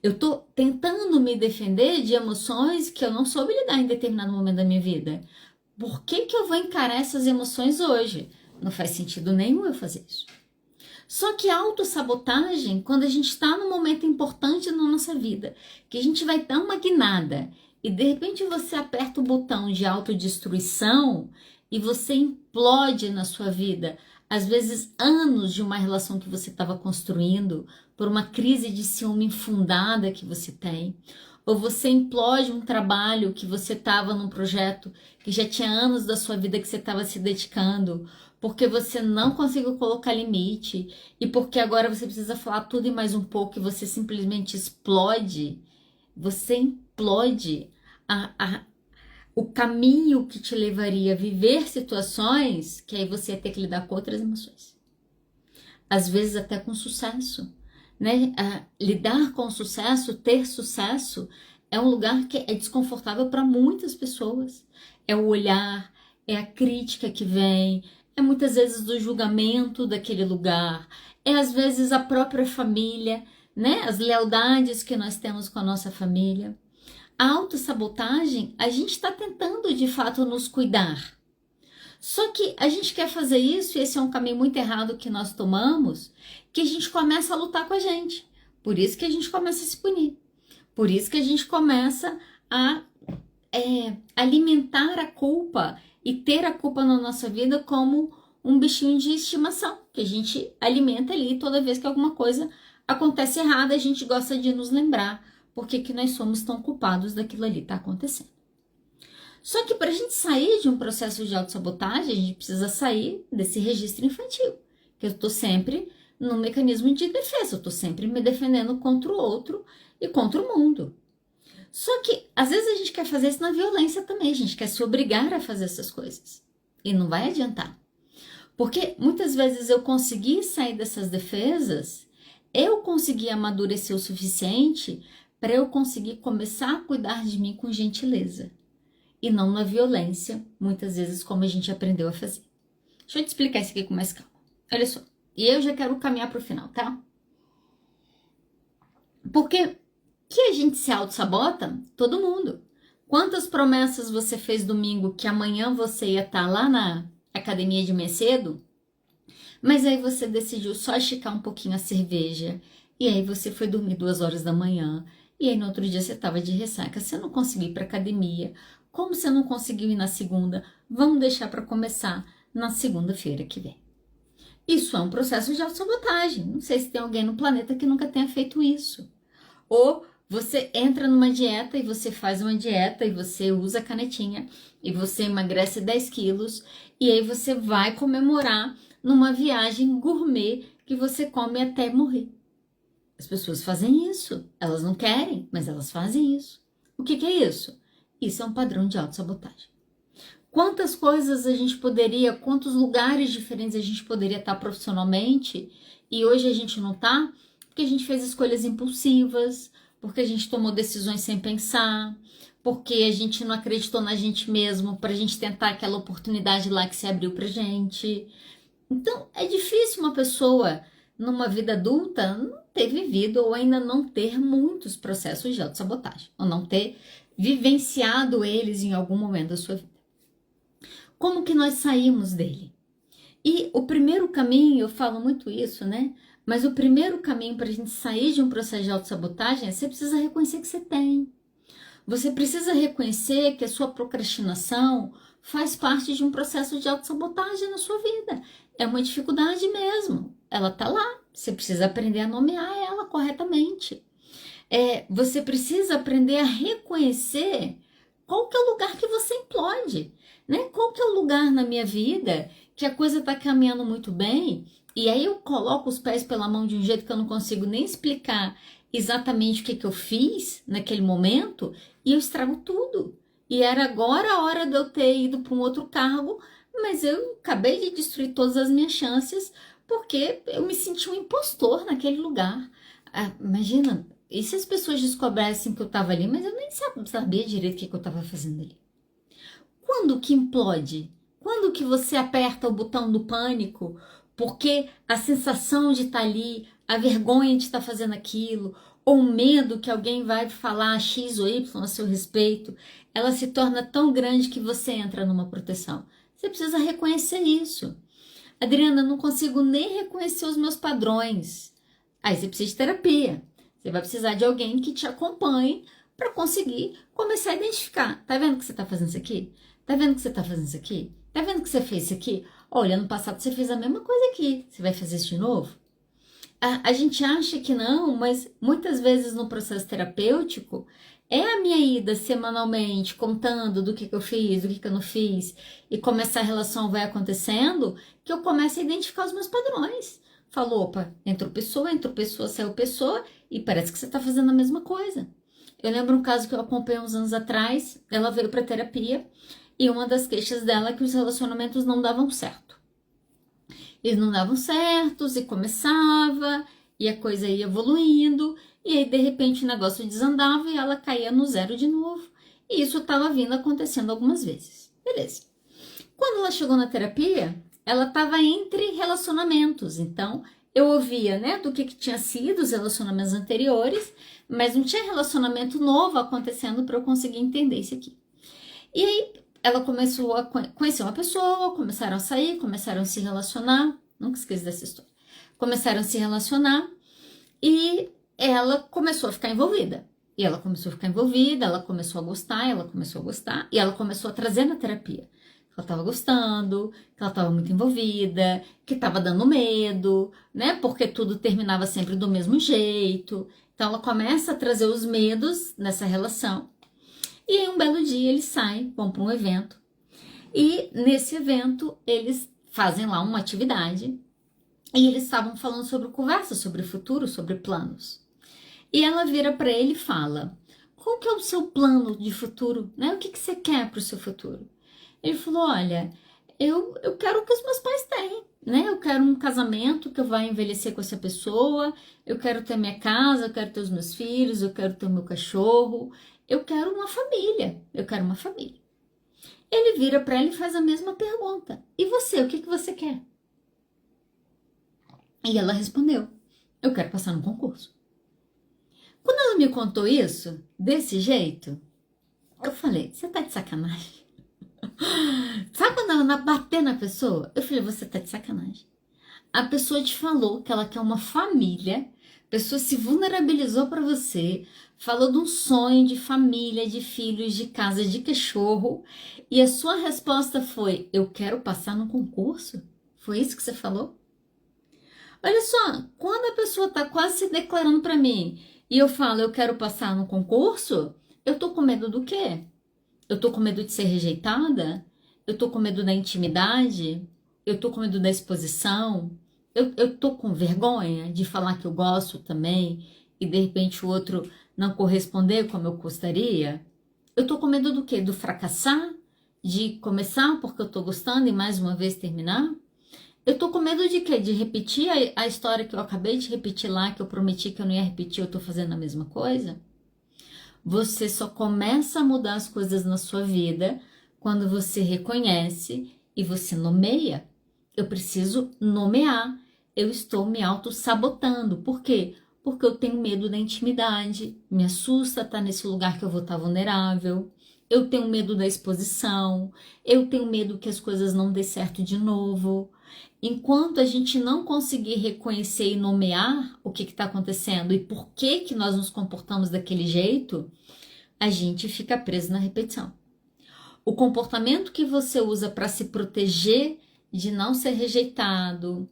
Eu tô tentando me defender de emoções que eu não soube lidar em determinado momento da minha vida. Por que eu vou encarar essas emoções hoje? Não faz sentido nenhum eu fazer isso. Só que a autossabotagem, quando a gente está num momento importante na nossa vida, que a gente vai dar uma guinada e de repente você aperta o botão de autodestruição e você implode na sua vida, às vezes anos de uma relação que você estava construindo, por uma crise de ciúme infundada que você tem, ou você implode um trabalho que você estava num projeto que já tinha anos da sua vida que você estava se dedicando, porque você não conseguiu colocar limite e porque agora você precisa falar tudo e mais um pouco e você simplesmente explode, você implode o caminho que te levaria a viver situações que aí você ia ter que lidar com outras emoções. Às vezes até com sucesso, né? Lidar com sucesso, ter sucesso, é um lugar que é desconfortável para muitas pessoas. É o olhar, é a crítica que vem, é muitas vezes do julgamento daquele lugar, é às vezes a própria família, né? As lealdades que nós temos com a nossa família. A autossabotagem, a gente está tentando de fato nos cuidar. Só que a gente quer fazer isso, e esse é um caminho muito errado que nós tomamos, que a gente começa a lutar com a gente. Por isso que a gente começa a se punir. Por isso que a gente começa a alimentar a culpa e ter a culpa na nossa vida como um bichinho de estimação, que a gente alimenta ali toda vez que alguma coisa acontece errada, a gente gosta de nos lembrar porque que nós somos tão culpados daquilo ali tá acontecendo. Só que para a gente sair de um processo de autossabotagem, a gente precisa sair desse registro infantil, que eu estou sempre no mecanismo de defesa, eu estou sempre me defendendo contra o outro e contra o mundo. Só que às vezes a gente quer fazer isso na violência também, a gente quer se obrigar a fazer essas coisas e não vai adiantar. Porque muitas vezes eu consegui sair dessas defesas, eu consegui amadurecer o suficiente para eu conseguir começar a cuidar de mim com gentileza. E não na violência, muitas vezes como a gente aprendeu a fazer. Deixa eu te explicar isso aqui com mais calma. Olha só, e eu já quero caminhar para o final, tá? Porque que a gente se auto-sabota? Todo mundo. Quantas promessas você fez domingo que amanhã você ia estar lá na academia de manhã cedo, mas aí você decidiu só esticar um pouquinho a cerveja, e aí você foi dormir 2 horas da manhã, e aí no outro dia você estava de ressaca, você não conseguiu ir para academia. Como você não conseguiu ir na segunda, vamos deixar para começar na segunda-feira que vem. Isso é um processo de autossabotagem. Não sei se tem alguém no planeta que nunca tenha feito isso. Ou você entra numa dieta e você faz uma dieta e você usa a canetinha e você emagrece 10 quilos e aí você vai comemorar numa viagem gourmet que você come até morrer. As pessoas fazem isso. Elas não querem, mas elas fazem isso. O que é isso? Isso é um padrão de autossabotagem. Quantas coisas a gente poderia, quantos lugares diferentes a gente poderia estar profissionalmente e hoje a gente não está porque a gente fez escolhas impulsivas, porque a gente tomou decisões sem pensar, porque a gente não acreditou na gente mesmo para a gente tentar aquela oportunidade lá que se abriu pra gente. Então, é difícil uma pessoa, numa vida adulta, não ter vivido ou ainda não ter muitos processos de autossabotagem, ou não ter vivenciado eles em algum momento da sua vida. Como que nós saímos dele? E o primeiro caminho, eu falo muito isso, né? Mas o primeiro caminho para a gente sair de um processo de autossabotagem é você precisa reconhecer que você tem. Você precisa reconhecer que a sua procrastinação faz parte de um processo de autossabotagem na sua vida. É uma dificuldade mesmo. Ela tá lá. Você precisa aprender a nomear ela corretamente. Você precisa aprender a reconhecer qual que é o lugar que você implode, né? Qual que é o lugar na minha vida que a coisa está caminhando muito bem e aí eu coloco os pés pela mão de um jeito que eu não consigo nem explicar exatamente o que eu fiz naquele momento e eu estrago tudo. E era agora a hora de eu ter ido para um outro cargo, mas eu acabei de destruir todas as minhas chances porque eu me senti um impostor naquele lugar. Imagina, e se as pessoas descobrissem que eu estava ali, mas eu nem sabia direito o que eu estava fazendo ali. Quando que implode? Quando que você aperta o botão do pânico? Porque a sensação de estar ali, a vergonha de estar fazendo aquilo, ou o medo que alguém vai falar X ou Y a seu respeito, ela se torna tão grande que você entra numa proteção. Você precisa reconhecer isso. Adriana, não consigo nem reconhecer os meus padrões. Aí você precisa de terapia. Você vai precisar de alguém que te acompanhe para conseguir começar a identificar. Tá vendo que você está fazendo isso aqui? Tá vendo que você está fazendo isso aqui? Tá vendo que você fez isso aqui? Olha, no passado você fez a mesma coisa aqui. Você vai fazer isso de novo? A gente acha que não, mas muitas vezes no processo terapêutico é a minha ida semanalmente contando do que eu fiz, do que eu não fiz, e como essa relação vai acontecendo, que eu começo a identificar os meus padrões. Falo, opa, entrou pessoa, saiu pessoa, e parece que você está fazendo a mesma coisa. Eu lembro um caso que eu acompanhei uns anos atrás, ela veio para terapia, e uma das queixas dela é que os relacionamentos não davam certo. Eles não davam certos e começava, e a coisa ia evoluindo, e aí de repente o negócio desandava e ela caía no zero de novo. E isso estava vindo acontecendo algumas vezes. Beleza. Quando ela chegou na terapia, ela estava entre relacionamentos, então eu ouvia, né, do que tinha sido os relacionamentos anteriores, mas não tinha relacionamento novo acontecendo para eu conseguir entender isso aqui. E aí ela começou a conhecer uma pessoa, começaram a sair, começaram a se relacionar, nunca esqueço dessa história. Começaram a se relacionar e ela começou a ficar envolvida. E ela começou a ficar envolvida, ela começou a gostar, e ela começou a trazer na terapia. Ela estava gostando, que ela estava muito envolvida, que estava dando medo, né? Porque tudo terminava sempre do mesmo jeito. Então ela começa a trazer os medos nessa relação. E aí um belo dia eles saem, vão para um evento. E nesse evento eles fazem lá uma atividade. E eles estavam falando sobre conversa, sobre futuro, sobre planos. E ela vira para ele e fala, qual que é o seu plano de futuro? Né? O que você quer para o seu futuro? Ele falou, olha, eu quero o que os meus pais têm, né? Eu quero um casamento que eu vá envelhecer com essa pessoa, eu quero ter minha casa, eu quero ter os meus filhos, eu quero ter o meu cachorro, eu quero uma família, Ele vira para ela e faz a mesma pergunta. E você, o que você quer? E ela respondeu, eu quero passar no concurso. Quando ela me contou isso, desse jeito, eu falei, você tá de sacanagem? Sabe quando ela bater na pessoa? Eu falei, você tá de sacanagem. A pessoa te falou que ela quer uma família, a pessoa se vulnerabilizou para você, falou de um sonho de família, de filhos, de casa, de cachorro, e a sua resposta foi, eu quero passar no concurso? Foi isso que você falou? Olha só, quando a pessoa tá quase se declarando para mim, e eu falo, eu quero passar no concurso, eu tô com medo do quê? Eu tô com medo de ser rejeitada? Eu tô com medo da intimidade? Eu tô com medo da exposição? Eu tô com vergonha de falar que eu gosto também e de repente o outro não corresponder como eu gostaria? Eu tô com medo do quê? Do fracassar? De começar porque eu tô gostando e mais uma vez terminar? Eu tô com medo de quê? De repetir a história que eu acabei de repetir lá, que eu prometi que eu não ia repetir, eu tô fazendo a mesma coisa? Você só começa a mudar as coisas na sua vida quando você reconhece e você nomeia. Eu preciso nomear. Eu estou me auto-sabotando. Por quê? Porque eu tenho medo da intimidade. Me assusta estar nesse lugar que eu vou estar vulnerável. Eu tenho medo da exposição. Eu tenho medo que as coisas não dê certo de novo. Enquanto a gente não conseguir reconhecer e nomear o que está acontecendo e por que nós nos comportamos daquele jeito, a gente fica preso na repetição. O comportamento que você usa para se proteger de não ser rejeitado,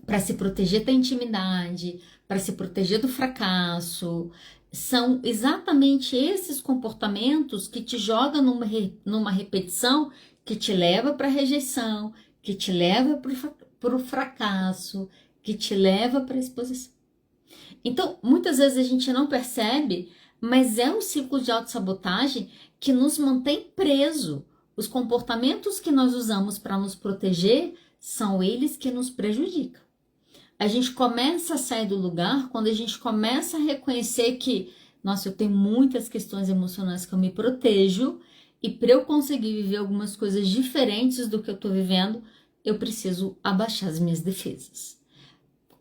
para se proteger da intimidade, para se proteger do fracasso, são exatamente esses comportamentos que te jogam numa repetição que te leva para a rejeição, que te leva para o fracasso, que te leva para a exposição. Então, muitas vezes a gente não percebe, mas é um ciclo de autossabotagem que nos mantém preso. Os comportamentos que nós usamos para nos proteger são eles que nos prejudicam. A gente começa a sair do lugar quando a gente começa a reconhecer que, nossa, eu tenho muitas questões emocionais que eu me protejo e para eu conseguir viver algumas coisas diferentes do que eu estou vivendo, eu preciso abaixar as minhas defesas.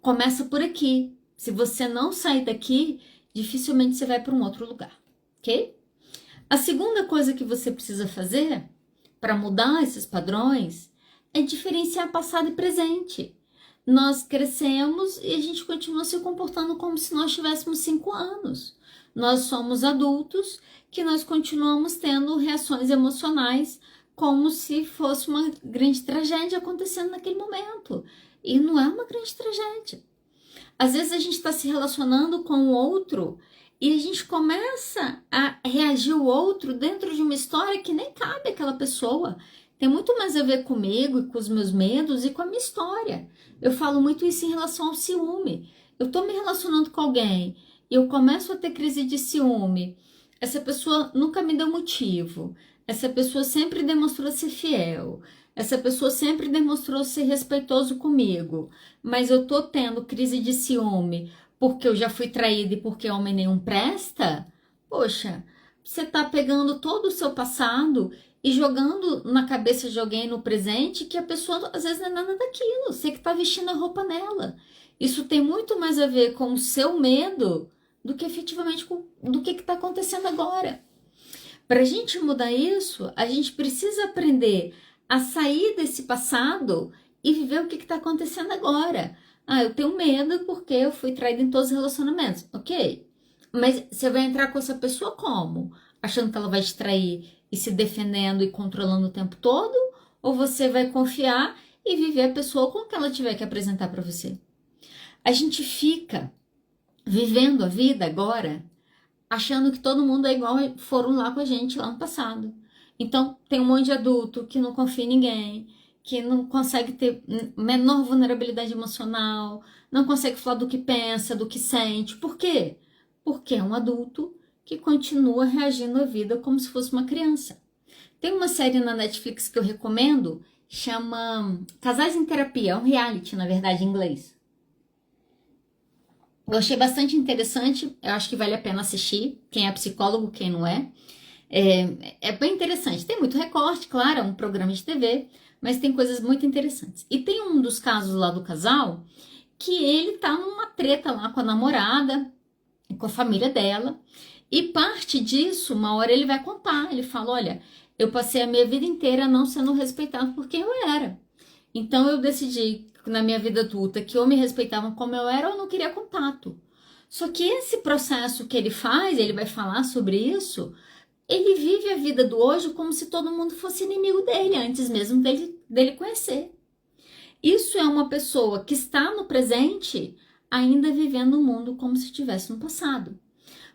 Começa por aqui. Se você não sair daqui, dificilmente você vai para um outro lugar, ok? A segunda coisa que você precisa fazer para mudar esses padrões é diferenciar passado e presente. Nós crescemos e a gente continua se comportando como se nós tivéssemos 5 anos. Nós somos adultos que nós continuamos tendo reações emocionais como se fosse uma grande tragédia acontecendo naquele momento. E não é uma grande tragédia. Às vezes a gente está se relacionando com o outro e a gente começa a reagir o outro dentro de uma história que nem cabe àquela pessoa. Tem muito mais a ver comigo e com os meus medos e com a minha história. Eu falo muito isso em relação ao ciúme. Eu estou me relacionando com alguém e eu começo a ter crise de ciúme. Essa pessoa nunca me deu motivo. Essa pessoa sempre demonstrou ser fiel. Essa pessoa sempre demonstrou ser respeitoso comigo. Mas eu tô tendo crise de ciúme porque eu já fui traída e porque homem nenhum presta? Poxa, você tá pegando todo o seu passado e jogando na cabeça de alguém no presente que a pessoa às vezes não é nada daquilo. Você que tá vestindo a roupa nela. Isso tem muito mais a ver com o seu medo do que efetivamente do que está acontecendo agora. Para a gente mudar isso, a gente precisa aprender a sair desse passado e viver o que está acontecendo agora. Ah, eu tenho medo porque eu fui traída em todos os relacionamentos. Ok, mas você vai entrar com essa pessoa como? Achando que ela vai te trair e se defendendo e controlando o tempo todo? Ou você vai confiar e viver a pessoa com o que ela tiver que apresentar para você? A gente fica vivendo a vida agora achando que todo mundo é igual foram lá com a gente lá no passado. Então, tem um monte de adulto que não confia em ninguém, que não consegue ter menor vulnerabilidade emocional, não consegue falar do que pensa, do que sente. Por quê? Porque é um adulto que continua reagindo à vida como se fosse uma criança. Tem uma série na Netflix que eu recomendo, chama Casais em Terapia, é um reality, na verdade, em inglês. Eu achei bastante interessante, eu acho que vale a pena assistir, quem é psicólogo, quem não é. É bem interessante, tem muito recorte, claro, é um programa de TV, mas tem coisas muito interessantes. E tem um dos casos lá do casal, que ele tá numa treta lá com a namorada, com a família dela, e parte disso, uma hora ele vai contar, ele fala, olha, eu passei a minha vida inteira não sendo respeitado por quem eu era. Então eu decidi na minha vida adulta que ou me respeitavam como eu era ou não queria contato. Só que esse processo que ele faz, ele vai falar sobre isso, ele vive a vida do hoje como se todo mundo fosse inimigo dele, antes mesmo dele conhecer. Isso é uma pessoa que está no presente, ainda vivendo o mundo como se estivesse no passado.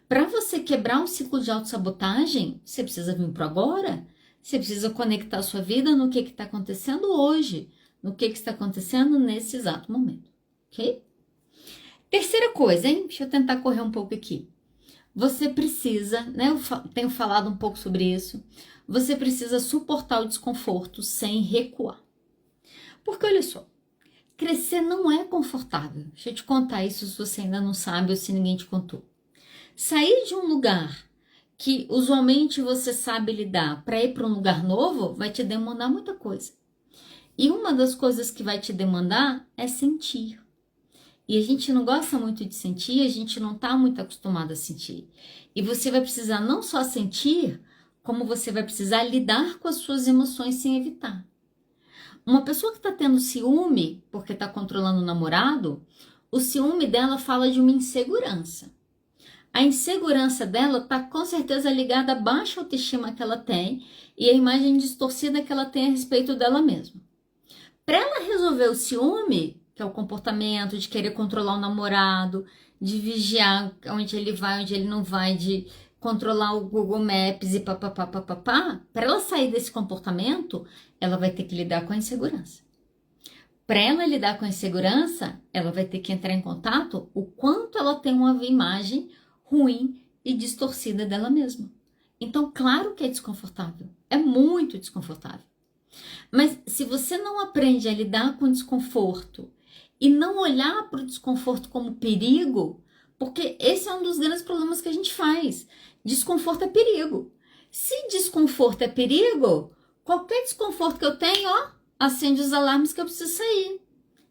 Para você quebrar um ciclo de autossabotagem, você precisa vir para agora, você precisa conectar a sua vida no que está acontecendo hoje, no que está acontecendo nesse exato momento, ok? Terceira coisa, hein? Deixa eu tentar correr um pouco aqui. Você precisa, né? Eu tenho falado um pouco sobre isso. Você precisa suportar o desconforto sem recuar. Porque olha só, crescer não é confortável. Deixa eu te contar isso se você ainda não sabe ou se ninguém te contou. Sair de um lugar que usualmente você sabe lidar para ir para um lugar novo, vai te demandar muita coisa. E uma das coisas que vai te demandar é sentir. E a gente não gosta muito de sentir, a gente não está muito acostumado a sentir. E você vai precisar não só sentir, como você vai precisar lidar com as suas emoções sem evitar. Uma pessoa que está tendo ciúme, porque está controlando o namorado, o ciúme dela fala de uma insegurança. A insegurança dela está com certeza ligada à baixa autoestima que ela tem e a imagem distorcida que ela tem a respeito dela mesma. Para ela resolver o ciúme, que é o comportamento de querer controlar o namorado, de vigiar onde ele vai, onde ele não vai, de controlar o Google Maps e papapá, para ela sair desse comportamento, ela vai ter que lidar com a insegurança. Para ela lidar com a insegurança, ela vai ter que entrar em contato o quanto ela tem uma imagem ruim e distorcida dela mesma. Então, claro que é desconfortável, é muito desconfortável. Mas se você não aprende a lidar com o desconforto e não olhar para o desconforto como perigo, porque esse é um dos grandes problemas que a gente faz. Desconforto é perigo. Se desconforto é perigo, qualquer desconforto que eu tenho, acende os alarmes que eu preciso sair.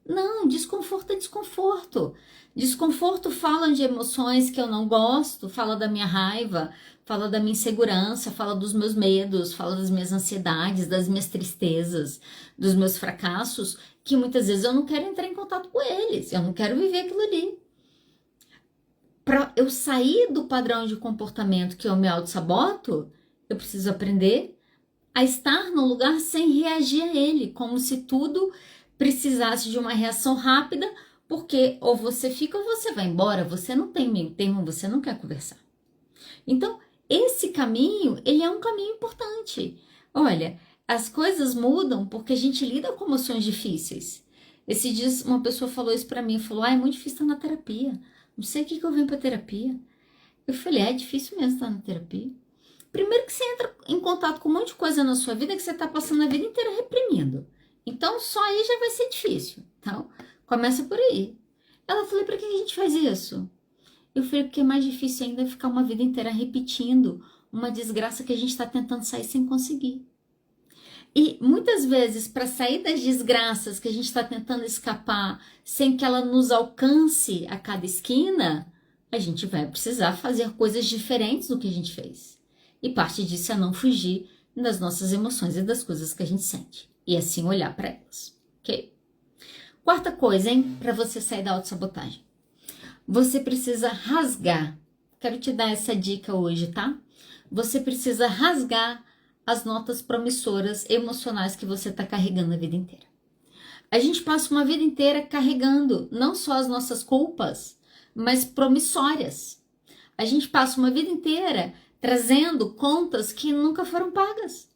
Não, desconforto é desconforto. Desconforto fala de emoções que eu não gosto, fala da minha raiva, fala da minha insegurança, fala dos meus medos, fala das minhas ansiedades, das minhas tristezas, dos meus fracassos, que muitas vezes eu não quero entrar em contato com eles, eu não quero viver aquilo ali. Para eu sair do padrão de comportamento que eu me auto-saboto, eu preciso aprender a estar no lugar sem reagir a ele, como se tudo precisasse de uma reação rápida, porque ou você fica ou você vai embora, você não tem meio termo, você não quer conversar. Então, esse caminho, ele é um caminho importante. Olha, as coisas mudam porque a gente lida com emoções difíceis. Esses dias uma pessoa falou isso pra mim, falou, é muito difícil estar na terapia, não sei o que eu venho pra terapia. Eu falei, é difícil mesmo estar na terapia. Primeiro que você entra em contato com um monte de coisa na sua vida que você tá passando a vida inteira reprimindo. Então, só aí já vai ser difícil. Então, começa por aí. Ela falou, pra que a gente faz isso? Eu falei, porque é mais difícil ainda ficar uma vida inteira repetindo uma desgraça que a gente está tentando sair sem conseguir. E muitas vezes, para sair das desgraças que a gente está tentando escapar sem que ela nos alcance a cada esquina, a gente vai precisar fazer coisas diferentes do que a gente fez. E parte disso é não fugir das nossas emoções e das coisas que a gente sente. E assim olhar para elas, ok? Quarta coisa, hein? Para você sair da autossabotagem. Você precisa rasgar. Quero te dar essa dica hoje, tá? Você precisa rasgar as notas promissoras emocionais que você está carregando a vida inteira. A gente passa uma vida inteira carregando não só as nossas culpas, mas promissórias. A gente passa uma vida inteira trazendo contas que nunca foram pagas.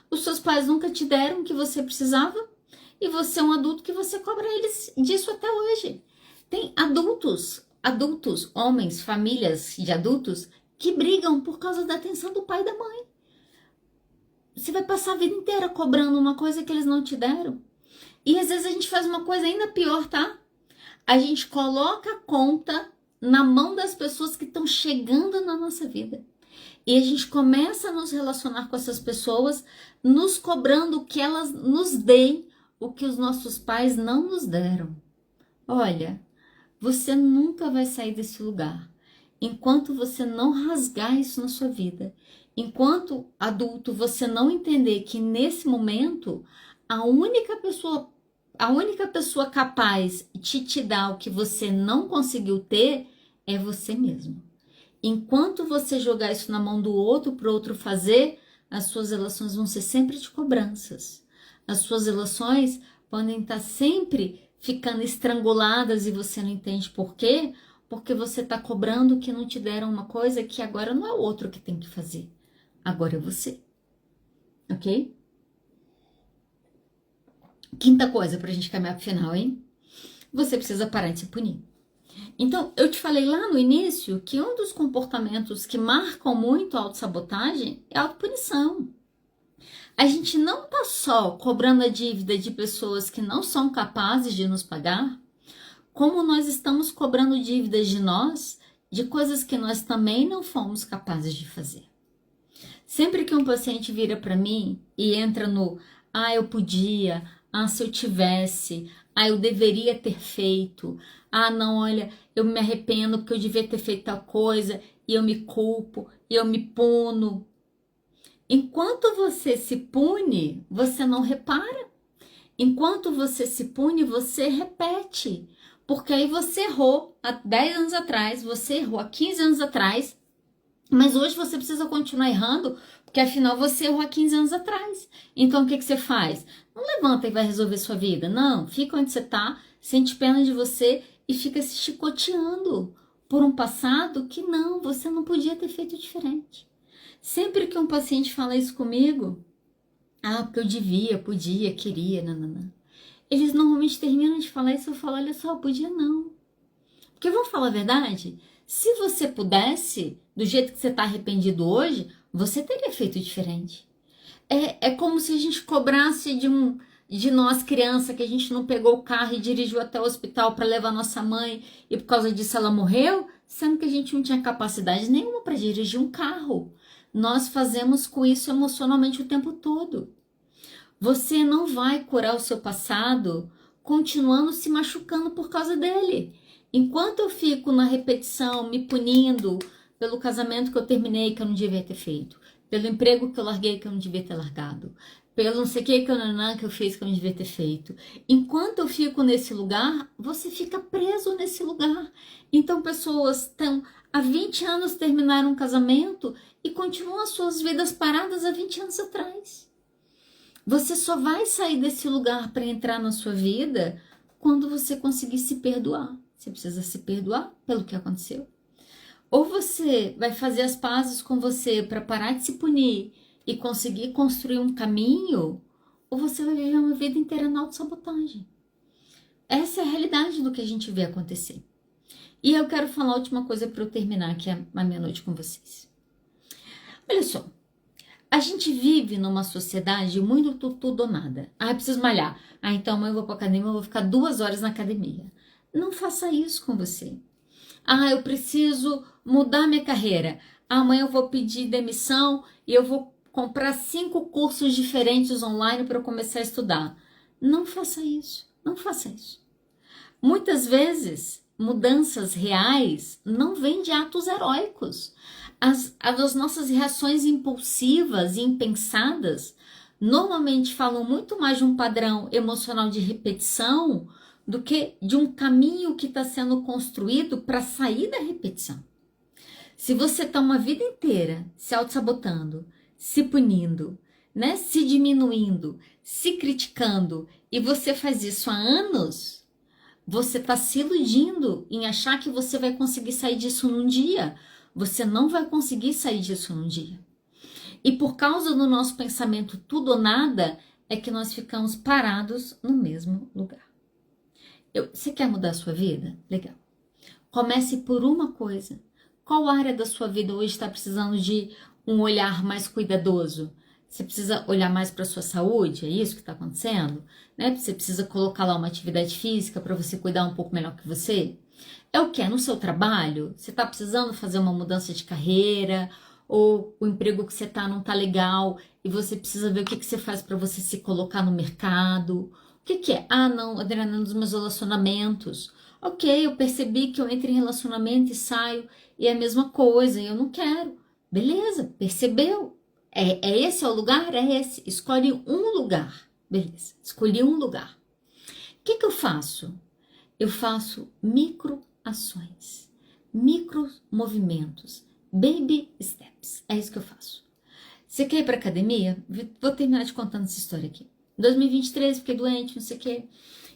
Os seus pais nunca te deram o que você precisava e você é um adulto que você cobra eles disso até hoje. Tem adultos, homens, famílias de adultos que brigam por causa da atenção do pai e da mãe. Você vai passar a vida inteira cobrando uma coisa que eles não te deram. E às vezes a gente faz uma coisa ainda pior, tá? A gente coloca a conta na mão das pessoas que estão chegando na nossa vida. E a gente começa a nos relacionar com essas pessoas, nos cobrando que elas nos deem o que os nossos pais não nos deram. Olha, você nunca vai sair desse lugar enquanto você não rasgar isso na sua vida. Enquanto adulto, você não entender que nesse momento a única pessoa capaz de te dar o que você não conseguiu ter é você mesmo. Enquanto você jogar isso na mão do outro para o outro fazer, as suas relações vão ser sempre de cobranças. As suas relações podem estar sempre ficando estranguladas e você não entende por quê? Porque você está cobrando que não te deram uma coisa que agora não é o outro que tem que fazer. Agora é você. Ok? Quinta coisa pra gente caminhar pro final, hein? Você precisa parar de se punir. Então, eu te falei lá no início que um dos comportamentos que marcam muito a autossabotagem é a autopunição. A gente não tá só cobrando a dívida de pessoas que não são capazes de nos pagar, como nós estamos cobrando dívidas de nós, de coisas que nós também não fomos capazes de fazer. Sempre que um paciente vira para mim e entra no eu podia, se eu tivesse, eu deveria ter feito, não, olha, eu me arrependo porque eu devia ter feito tal coisa e eu me culpo e eu me puno. Enquanto você se pune, você não repara. Enquanto você se pune, você repete. Porque aí você errou há 10 anos atrás, você errou há 15 anos atrás, mas hoje você precisa continuar errando, porque afinal você errou há 15 anos atrás. Então o que você faz? Não levanta e vai resolver sua vida. Não, fica onde você está, sente pena de você e fica se chicoteando por um passado que não, você não podia ter feito diferente. Sempre que um paciente fala isso comigo, porque eu devia, podia, queria, não. Eles normalmente terminam de falar isso, eu falo, olha só, podia não. Porque vamos falar a verdade? Se você pudesse, do jeito que você está arrependido hoje, você teria feito diferente. É como se a gente cobrasse de nós, criança, que a gente não pegou o carro e dirigiu até o hospital para levar nossa mãe e por causa disso ela morreu, sendo que a gente não tinha capacidade nenhuma para dirigir um carro. Nós fazemos com isso emocionalmente o tempo todo. Você não vai curar o seu passado continuando se machucando por causa dele. Enquanto eu fico na repetição, me punindo pelo casamento que eu terminei que eu não devia ter feito, pelo emprego que eu larguei que eu não devia ter largado, pelo não sei o que eu fiz que eu não devia ter feito. Enquanto eu fico nesse lugar, você fica preso nesse lugar. Então pessoas estão há 20 anos terminaram um casamento e continuam as suas vidas paradas há 20 anos atrás. Você só vai sair desse lugar para entrar na sua vida quando você conseguir se perdoar. Você precisa se perdoar pelo que aconteceu. Ou você vai fazer as pazes com você para parar de se punir e conseguir construir um caminho, ou você vai viver uma vida inteira na autossabotagem. Essa é a realidade do que a gente vê acontecer. E eu quero falar a última coisa para eu terminar aqui a minha noite com vocês. Olha só. A gente vive numa sociedade muito tudo ou nada. Eu preciso malhar. Então amanhã eu vou para academia, eu vou ficar 2 horas na academia. Não faça isso com você. Eu preciso mudar minha carreira. Amanhã eu vou pedir demissão e eu vou comprar 5 cursos diferentes online para eu começar a estudar. Não faça isso. Não faça isso. Muitas vezes, mudanças reais não vêm de atos heróicos. As nossas reações impulsivas e impensadas normalmente falam muito mais de um padrão emocional de repetição do que de um caminho que está sendo construído para sair da repetição. Se você está uma vida inteira se auto-sabotando, se punindo, né, se diminuindo, se criticando, e você faz isso há anos, você está se iludindo em achar que você vai conseguir sair disso num dia. Você não vai conseguir sair disso num dia. E por causa do nosso pensamento tudo ou nada, é que nós ficamos parados no mesmo lugar. Você quer mudar a sua vida? Legal. Comece por uma coisa. Qual área da sua vida hoje está precisando de um olhar mais cuidadoso? Você precisa olhar mais para a sua saúde? É isso que está acontecendo? Né? Você precisa colocar lá uma atividade física para você cuidar um pouco melhor que você? É o que? No seu trabalho? Você está precisando fazer uma mudança de carreira? Ou o emprego que você está não está legal e você precisa ver o que você faz para você se colocar no mercado? O que é? Não, Adriana, nos meus relacionamentos. Ok, eu percebi que eu entro em relacionamento e saio e é a mesma coisa e eu não quero. Beleza, percebeu? Esse é o lugar? É esse. Escolhe um lugar. Beleza, escolhi um lugar. O que eu faço? Eu faço microações, micro movimentos, baby steps. É isso que eu faço. Você quer ir para academia? Vou terminar te contando essa história aqui. Em 2023, fiquei doente, não sei o quê.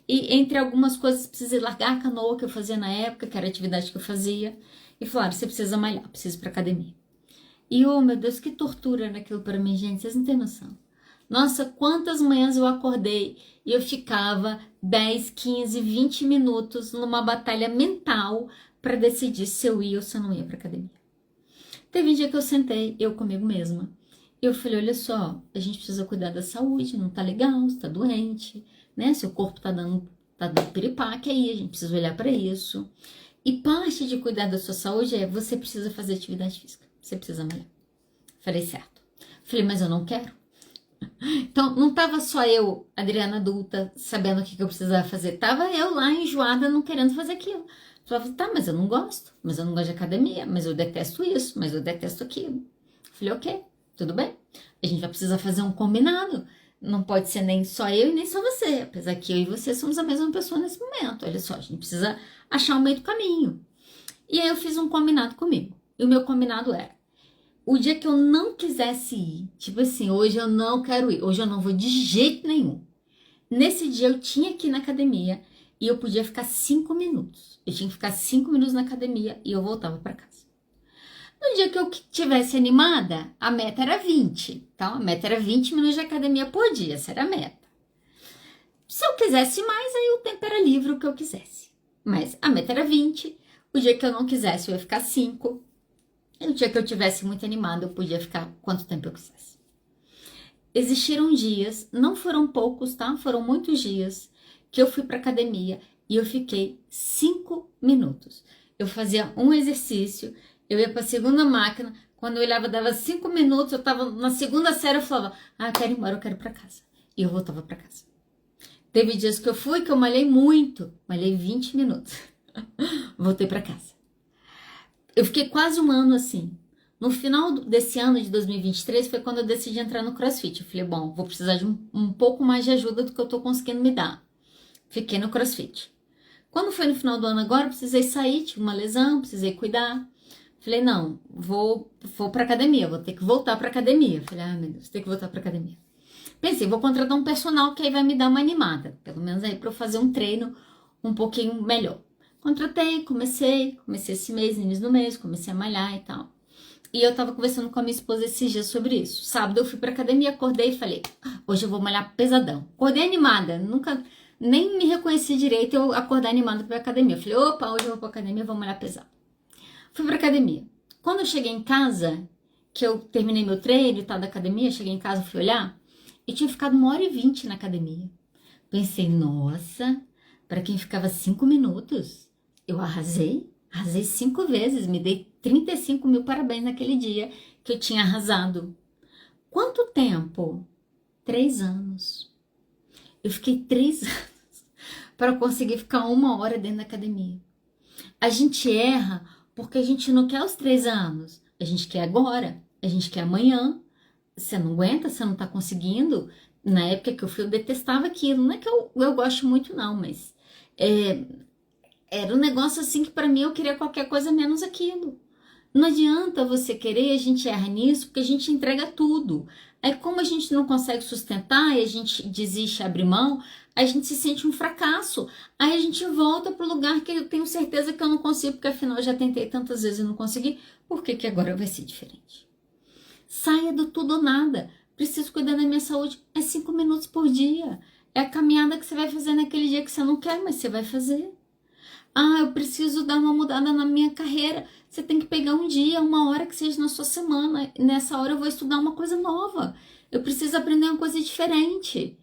E entre algumas coisas, precisei largar a canoa que eu fazia na época, que era a atividade que eu fazia. E falaram, você precisa malhar, precisa ir para academia. E, oh meu Deus, que tortura era aquilo para mim, gente, vocês não têm noção. Nossa, quantas manhãs eu acordei e eu ficava 10, 15, 20 minutos numa batalha mental para decidir se eu ia ou se eu não ia para academia. Teve um dia que eu sentei, eu comigo mesma, e eu falei, olha só, a gente precisa cuidar da saúde, não tá legal, você tá doente, né? Seu corpo tá dando piripaque aí, a gente precisa olhar para isso. E parte de cuidar da sua saúde é você precisa fazer atividade física, você precisa malhar. Falei, certo. Falei, mas eu não quero. Então, não tava só eu, Adriana adulta, sabendo o que eu precisava fazer. Tava eu lá enjoada, não querendo fazer aquilo. Falava, tá, mas eu não gosto. Mas eu não gosto de academia. Mas eu detesto isso. Mas eu detesto aquilo. Falei, ok, tudo bem. A gente vai precisar fazer um combinado. Não pode ser nem só eu e nem só você. Apesar que eu e você somos a mesma pessoa nesse momento. Olha só, a gente precisa achar o meio do caminho. E aí eu fiz um combinado comigo. E o meu combinado era, o dia que eu não quisesse ir, tipo assim, hoje eu não quero ir, hoje eu não vou de jeito nenhum. Nesse dia eu tinha que ir na academia e eu podia ficar 5 minutos. Eu tinha que ficar 5 minutos na academia e eu voltava para casa. No dia que eu tivesse animada, a meta era 20. Então, a meta era 20 minutos de academia por dia, essa era a meta. Se eu quisesse mais, aí o tempo era livre o que eu quisesse. Mas a meta era 20. O dia que eu não quisesse, eu ia ficar 5. E o dia que eu tivesse muito animada, eu podia ficar quanto tempo eu quisesse. Existiram dias, não foram poucos, tá? Foram muitos dias que eu fui pra academia e eu fiquei 5 minutos. Eu fazia um exercício, eu ia pra segunda máquina, quando eu olhava dava 5 minutos, eu tava na segunda série, eu falava, eu quero ir embora, eu quero ir pra casa. E eu voltava pra casa. Teve dias que eu fui, que eu malhei muito, malhei 20 minutos. Voltei pra casa. Eu fiquei quase um ano assim. No final desse ano de 2023 foi quando eu decidi entrar no CrossFit. Eu falei, bom, vou precisar de um pouco mais de ajuda do que eu tô conseguindo me dar. Fiquei no CrossFit. Quando foi no final do ano agora, eu precisei sair, tive uma lesão, precisei cuidar. Falei, não, vou pra academia, vou ter que voltar pra academia. Falei, meu Deus, tem que voltar pra academia. Pensei, vou contratar um personal que aí vai me dar uma animada. Pelo menos aí pra eu fazer um treino um pouquinho melhor. Contratei, comecei esse mês, início do mês, comecei a malhar e tal. E eu tava conversando com a minha esposa esses dias sobre isso. Sábado eu fui pra academia, acordei e falei, hoje eu vou malhar pesadão. Acordei animada, nunca, nem me reconheci direito eu acordar animada pra academia. Eu falei, opa, hoje eu vou pra academia, vou malhar pesado. Fui pra academia. Quando eu cheguei em casa, que eu terminei meu treino e tal da academia, cheguei em casa, fui olhar, e tinha ficado 1h20 na academia. Pensei, nossa, pra quem ficava 5 minutos, eu arrasei 5 vezes, me dei 35 mil parabéns naquele dia que eu tinha arrasado. Quanto tempo? 3 anos. Eu fiquei 3 anos para conseguir ficar 1 hora dentro da academia. A gente erra porque a gente não quer os 3 anos. A gente quer agora, a gente quer amanhã. Você não aguenta, você não tá conseguindo. Na época que eu fui, eu detestava aquilo. Não é que eu gosto muito não, mas... era um negócio assim que pra mim eu queria qualquer coisa menos aquilo. Não adianta você querer, a gente erra nisso, porque a gente entrega tudo. Aí como a gente não consegue sustentar e a gente desiste, abre mão, a gente se sente um fracasso. Aí a gente volta pro lugar que eu tenho certeza que eu não consigo, porque afinal eu já tentei tantas vezes e não consegui. Por que que agora vai ser diferente? Saia do tudo ou nada. Preciso cuidar da minha saúde. É 5 minutos por dia. É a caminhada que você vai fazer naquele dia que você não quer, mas você vai fazer. Eu preciso dar uma mudada na minha carreira. Você tem que pegar um dia, 1 hora que seja na sua semana. Nessa hora eu vou estudar uma coisa nova. Eu preciso aprender uma coisa diferente.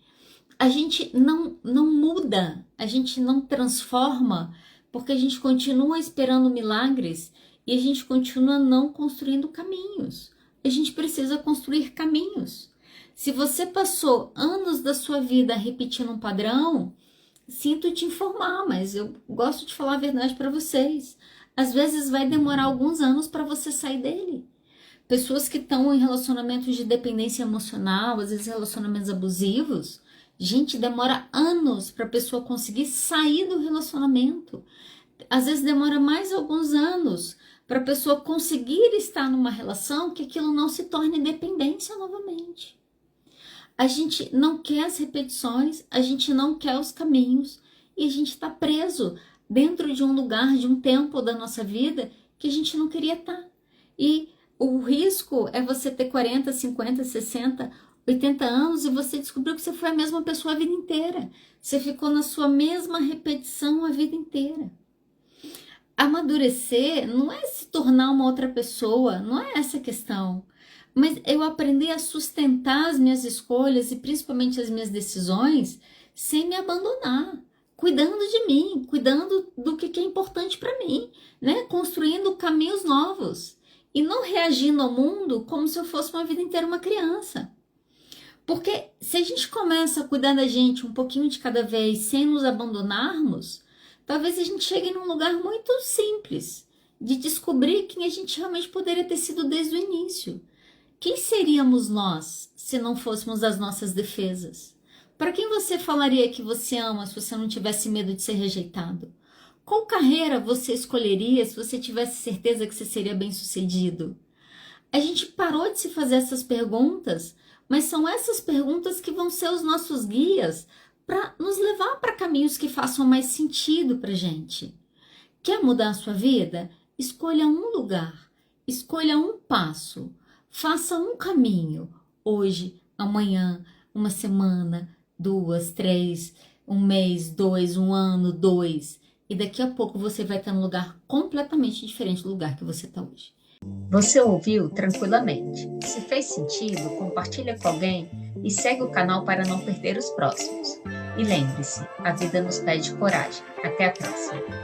A gente não muda, a gente não transforma, porque a gente continua esperando milagres e a gente continua não construindo caminhos. A gente precisa construir caminhos. Se você passou anos da sua vida repetindo um padrão, sinto te informar, mas eu gosto de falar a verdade para vocês. Às vezes vai demorar alguns anos para você sair dele. Pessoas que estão em relacionamentos de dependência emocional, às vezes relacionamentos abusivos, gente, demora anos para a pessoa conseguir sair do relacionamento. Às vezes demora mais alguns anos para a pessoa conseguir estar numa relação que aquilo não se torne dependência novamente. A gente não quer as repetições, a gente não quer os caminhos e a gente está preso dentro de um lugar, de um tempo da nossa vida que a gente não queria estar. E o risco é você ter 40, 50, 60, 80 anos e você descobriu que você foi a mesma pessoa a vida inteira. Você ficou na sua mesma repetição a vida inteira. Amadurecer não é se tornar uma outra pessoa, não é essa a questão. Mas eu aprendi a sustentar as minhas escolhas e principalmente as minhas decisões sem me abandonar, cuidando de mim, cuidando do que é importante para mim, né? Construindo caminhos novos. e não reagindo ao mundo como se eu fosse uma vida inteira uma criança. Porque se a gente começa a cuidar da gente um pouquinho de cada vez, sem nos abandonarmos, talvez a gente chegue num lugar muito simples, de descobrir quem a gente realmente poderia ter sido desde o início. Quem seríamos nós se não fôssemos as nossas defesas? Para quem você falaria que você ama se você não tivesse medo de ser rejeitado? Qual carreira você escolheria se você tivesse certeza que você seria bem-sucedido? A gente parou de se fazer essas perguntas, mas são essas perguntas que vão ser os nossos guias para nos levar para caminhos que façam mais sentido para a gente. Quer mudar a sua vida? Escolha um lugar, escolha um passo, faça um caminho, hoje, amanhã, uma semana, 2, 3, um mês, 2, um ano, 2, e daqui a pouco você vai estar num lugar completamente diferente do lugar que você está hoje. Você ouviu tranquilamente. Se fez sentido, compartilha com alguém e segue o canal para não perder os próximos. E lembre-se, a vida nos pede coragem. Até a próxima.